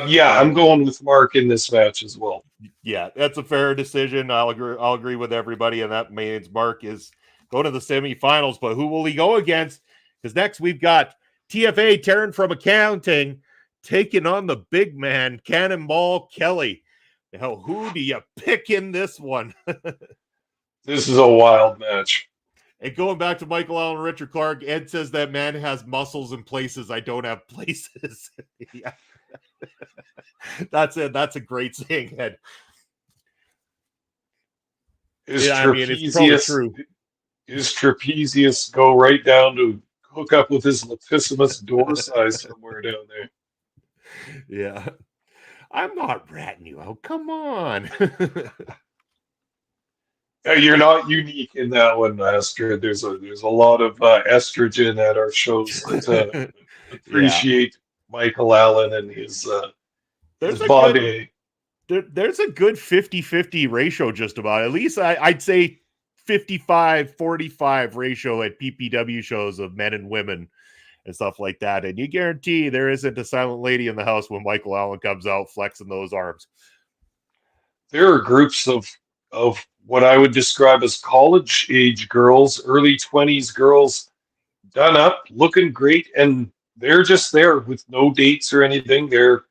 Yeah, I'm going with Mark in this match as well. Yeah, that's a fair decision. I'll agree with everybody, and that means Mark is going to the semifinals. But who will he go against? Because next we've got TFA Taryn from Accounting taking on the big man Cannonball Kelly. Now, who do you pick in this one? This is a wild match. And going back to Michael Allen, Richard Clark, Ed says that man has muscles in places I don't have places. Yeah. That's it. That's a great saying, Ed. It's probably true. Is Trapezius go right down to hook up with his latissimus dorsi somewhere down there? Yeah. I'm not ratting you out. Come on. You're not unique in that one, Astrid. There's a lot of estrogen at our shows that appreciate Michael Allen and his body. There's a good 50-50 ratio just about. At least I'd say 55-45 ratio at PPW shows of men and women and stuff like that. And you guarantee there isn't a silent lady in the house when Michael Allen comes out flexing those arms. There are groups of what I would describe as college age girls, early 20s girls, done up, looking great, and they're just there with no dates or anything. They're,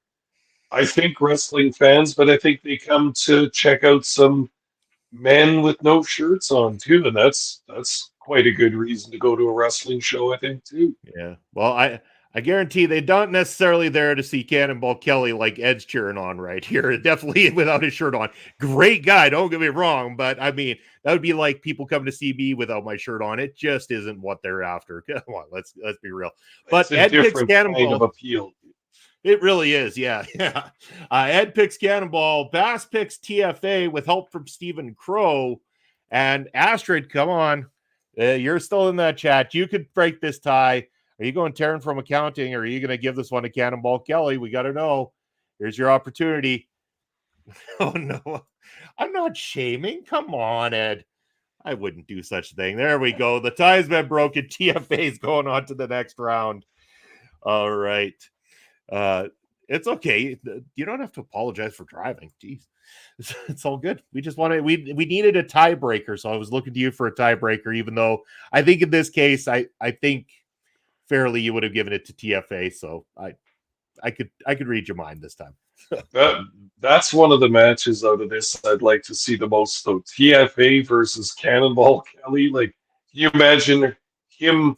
I think, wrestling fans, but I think they come to check out some men with no shirts on too, and that's quite a good reason to go to a wrestling show, I think, too. Yeah. Well, I guarantee they don't necessarily there to see Cannonball Kelly like Ed's cheering on right here. Definitely without his shirt on. Great guy, don't get me wrong, but I mean that would be like people coming to see me without my shirt on. It just isn't what they're after. Come on, let's be real. But Ed picks Cannonball. Kind of appeal. It really is, yeah. Ed picks Cannonball. Bass picks TFA with help from Stephen Crow. And Astrid, come on. You're still in that chat. You could break this tie. Are you going Taryn from Accounting, or are you going to give this one to Cannonball Kelly? We got to know. Here's your opportunity. Oh, no. I'm not shaming. Come on, Ed. I wouldn't do such a thing. There we go. The tie's been broken. TFA's going on to the next round. All right. It's okay. You don't have to apologize for driving. Jeez. It's all good. We just wanted we needed a tiebreaker, so I was looking to you for a tiebreaker, even though I think in this case I think fairly you would have given it to TFA, so I could read your mind this time. That's one of the matches out of this I'd like to see the most, though. TFA versus Cannonball Kelly. Like, can you imagine him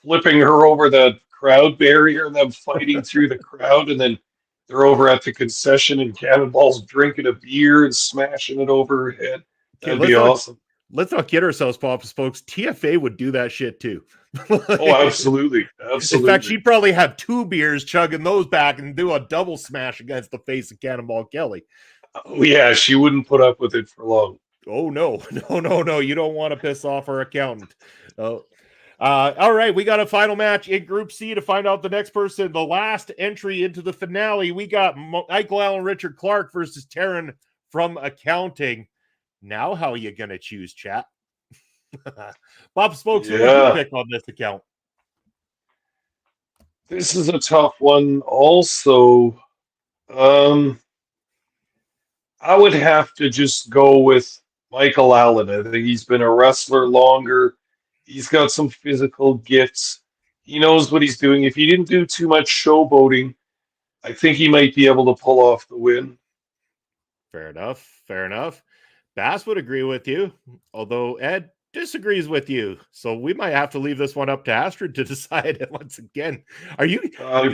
flipping her over the crowd barrier and them fighting through the crowd, and then they're over at the concession and Cannonball's drinking a beer and smashing it over her head? That'd be awesome. Let's not kid ourselves, Papa Spokes. TFA would do that shit too. Oh, absolutely. In fact, she'd probably have 2 beers, chugging those back, and do a double smash against the face of Cannonball Kelly. Oh, yeah, she wouldn't put up with it for long. Oh, no. You don't want to piss off our accountant. Oh. All right, we got a final match in Group C to find out the next person. The last entry into the finale, we got Michael Allen, Richard Clark versus Taryn from Accounting. Now, how are you going to choose, chat? Bob Spokes, who would you pick on this account? This is a tough one. Also, I would have to just go with Michael Allen. I think he's been a wrestler longer. He's got some physical gifts. He knows what he's doing. If he didn't do too much showboating, I think he might be able to pull off the win. Fair enough. Bass would agree with you, although Ed disagrees with you. So we might have to leave this one up to Astrid to decide it once again. Are you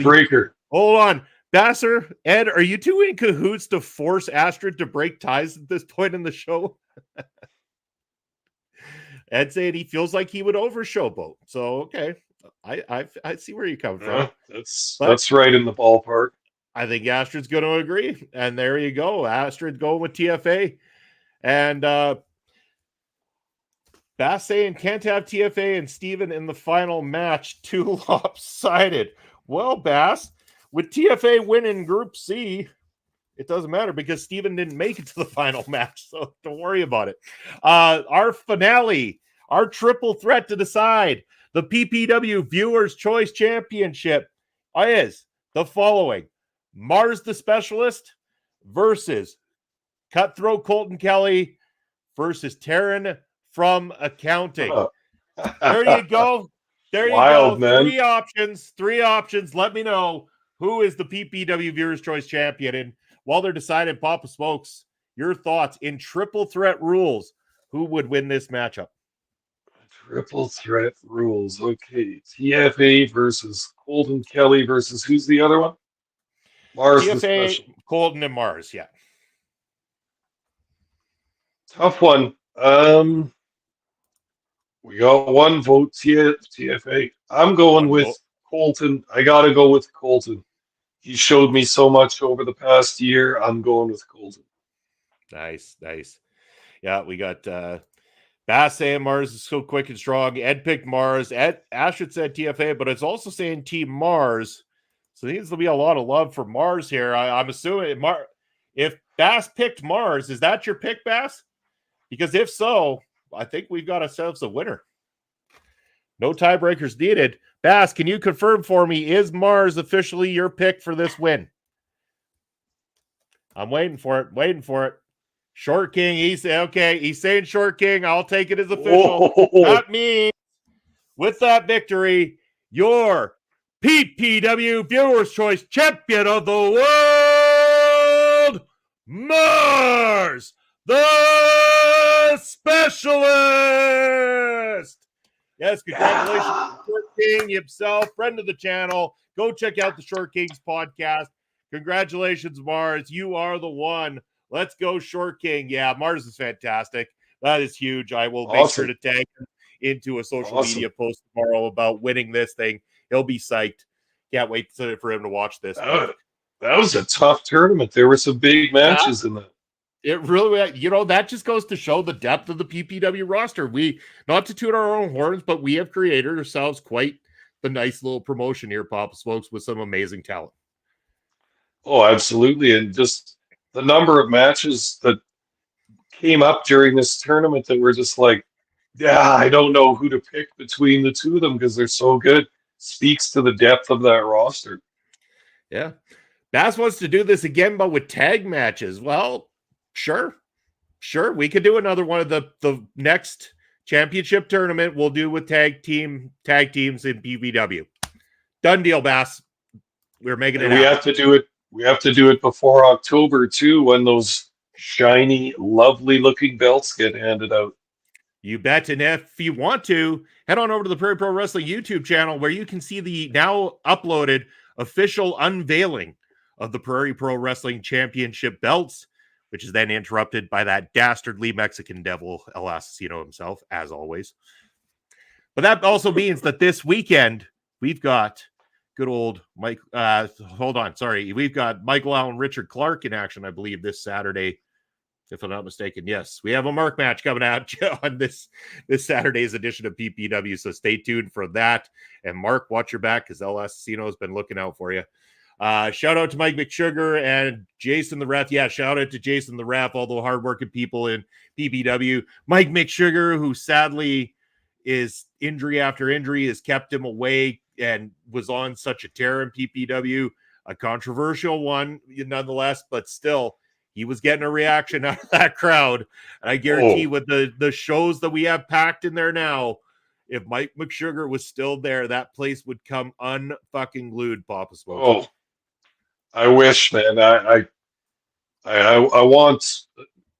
breaker? Hold on. Basser, Ed, are you two in cahoots to force Astrid to break ties at this point in the show? Ed said he feels like he would over showboat. So, okay. I see where you come from. Yeah, that's right in the ballpark. I think Astrid's going to agree, and there you go. Astrid going with TFA, and Bass saying can't have TFA and Steven in the final match. Too lopsided. Well, Bass, with TFA winning Group C, it doesn't matter because Steven didn't make it to the final match, so don't worry about it. Our finale, our triple threat to decide the PPW Viewers' Choice Championship is the following. Mars the Specialist versus Cutthroat Colton Kelly versus Taryn from Accounting. There you go. There you Wild, go. man. Three options. Let me know who is the PPW Viewers' Choice Champion. And while they're deciding, Papa Smokes, your thoughts in triple threat rules. Who would win this matchup? Triple threat rules. Okay. TFA versus Colton Kelly versus who's the other one? Mars the TFA, Special. Colton, and Mars. Yeah. Tough one. We got one vote, TFA. I'm going One with vote. Colton. I got to go with Colton. He showed me so much over the past year. I'm going with Colton. Nice. Yeah, we got Bass saying Mars is so quick and strong. Ed picked Mars. Ashford said TFA, but it's also saying Team Mars. So there needs to be a lot of love for Mars here. I'm assuming if Bass picked Mars, is that your pick, Bass? Because if so, I think we've got ourselves a winner. No tiebreakers needed. Bass, can you confirm for me, is Mars officially your pick for this win? I'm waiting for it. Short King, he's saying Short King. I'll take it as official. Whoa. That means with that victory, your PPW Viewers' Choice Champion of the World, Mars the Specialist. Yes, congratulations to Short King himself, friend of the channel. Go check out the Short Kings podcast. Congratulations, Mars. You are the one. Let's go, Short King. Yeah, Mars is fantastic. That is huge. I will make sure to tag him into a social media post tomorrow about winning this thing. He'll be psyched. Can't wait for him to watch this. That was a tough tournament. There were some big matches in that. It really, that just goes to show the depth of the PPW roster. We, not to toot our own horns, but we have created ourselves quite the nice little promotion here, Papa Smokes, with some amazing talent. Oh, absolutely. And just the number of matches that came up during this tournament that were just like, yeah, I don't know who to pick between the two of them because they're so good. Speaks to the depth of that roster. Yeah. Bass wants to do this again, but with tag matches. Well, sure. We could do another one of the next championship tournament. We'll do with tag teams in PPW. Done deal, Bass. We're making it. We have to do it. We have to do it before October too, when those shiny, lovely looking belts get handed out. You bet. And if you want to, head on over to the Prairie Pro Wrestling YouTube channel where you can see the now uploaded official unveiling of the Prairie Pro Wrestling Championship belts, which is then interrupted by that dastardly Mexican devil, El Asesino himself, as always. But that also means that this weekend, we've got good old Mike. We've got Michael Allen, Richard Clark in action, I believe, this Saturday. If I'm not mistaken, yes. We have a mark match coming out on this Saturday's edition of PPW, so stay tuned for that. And Mark, watch your back because El Asesino has been looking out for you. Shout out to Mike McSugar and Jason the Ref. Yeah, shout out to Jason the Ref, all the hardworking people in PPW. Mike McSugar, who sadly is injury after injury, has kept him away and was on such a tear in PPW. A controversial one, nonetheless, but still, he was getting a reaction out of that crowd. And I guarantee with the shows that we have packed in there now, if Mike McSugar was still there, that place would come unfucking glued, Papa Smoke. Oh, I wish, man. I want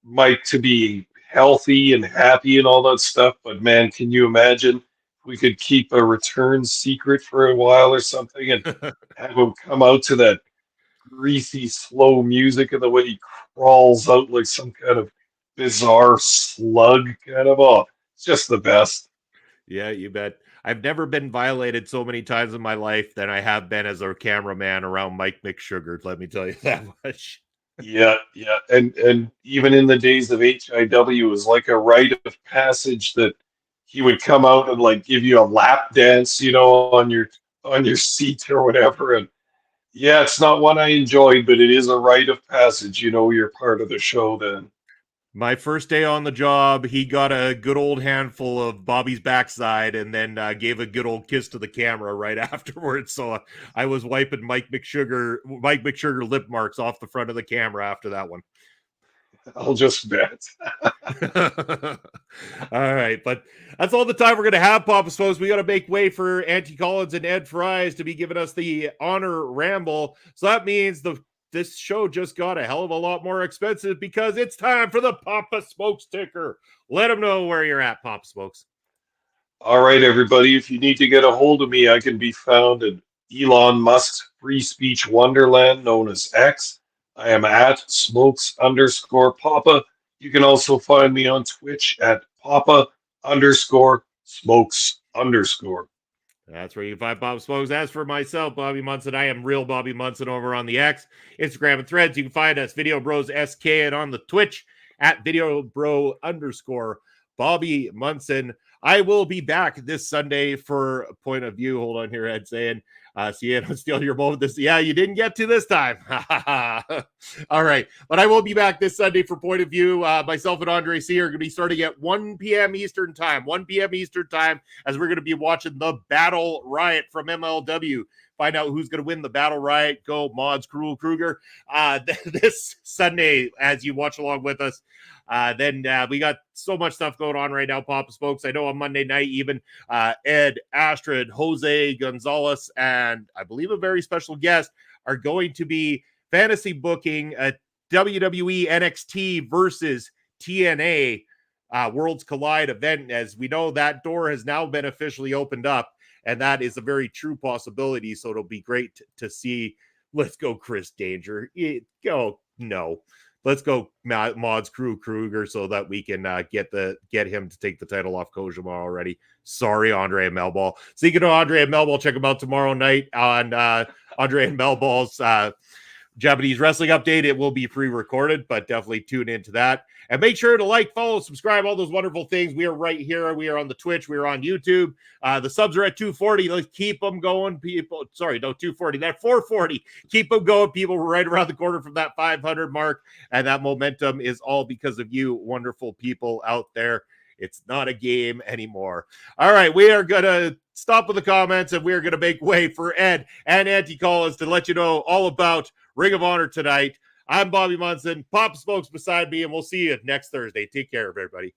Mike to be healthy and happy and all that stuff. But man, can you imagine if we could keep a return secret for a while or something and have him come out to that greasy, slow music and the way he crawls out like some kind of bizarre slug kind of. Oh, it's just the best. Yeah, you bet. I've never been violated so many times in my life than I have been as a cameraman around Mike McSugar. Let me tell you that much. Yeah, yeah, and even in the days of HIW, it was like a rite of passage that he would come out and like give you a lap dance, on your seat or whatever. And yeah, it's not one I enjoyed, but it is a rite of passage. You're part of the show then. My first day on the job, he got a good old handful of Bobby's backside and then gave a good old kiss to the camera right afterwards. So I was wiping Mike McSugar lip marks off the front of the camera after that one. I'll just bet. All right, but that's all the time we're going to have, Papa Smokes. We got to make way for Auntie Collins and Ed Fries to be giving us the honor ramble. So that means this show just got a hell of a lot more expensive because it's time for the Papa Smokes ticker. Let them know where you're at, Papa Smokes. All right, everybody. If you need to get a hold of me, I can be found in Elon Musk's free speech wonderland known as X. I am at smokes_papa. You can also find me on Twitch at papa_smokes_. That's where you can find Bob Smokes. As for myself, Bobby Munson, I am real Bobby Munson over on the X, Instagram, and Threads. You can find us Video Bros SK and on the Twitch at Video Bro _Bobby Munson. I will be back this Sunday for Point of View. Hold on here, Ed saying, see it, I'm stealing your moment. You didn't get to this time. All right. But I will be back this Sunday for Point of View. Myself and Andre C are going to be starting at 1 p.m. Eastern time, as we're going to be watching the Battle Riot from MLW. Find out who's going to win the Battle Riot. Go Mods, Cruel Kruger. This Sunday, as you watch along with us. Then we got so much stuff going on right now, Papa Smokes. I know on Monday night, even Ed, Astrid, Jose Gonzalez, and I believe a very special guest are going to be fantasy booking a WWE NXT versus TNA Worlds Collide event. As we know, that door has now been officially opened up, and that is a very true possibility. So it'll be great to see. Let's go, Chris Danger. Let's go, Mods Crew Kruger, so that we can get him to take the title off Kojima already. Sorry, Andre and Melball. Speaking of Andre and Melball, check them out tomorrow night on Andre and Melball's Japanese wrestling update. It will be pre-recorded, but definitely tune into that. And make sure to like, follow, subscribe, all those wonderful things. We are right here. We are on the Twitch. We are on YouTube. The subs are at 240. Let's keep them going, people. Sorry, no, 240. That 440. Keep them going, people. We're right around the corner from that 500 mark. And that momentum is all because of you, wonderful people out there. It's not a game anymore. All right, we are going to stop with the comments, and we are going to make way for Ed and Auntie Collins to let you know all about Ring of Honor tonight. I'm Bobby Munson, Pop Smokes beside me, and we'll see you next Thursday. Take care, everybody.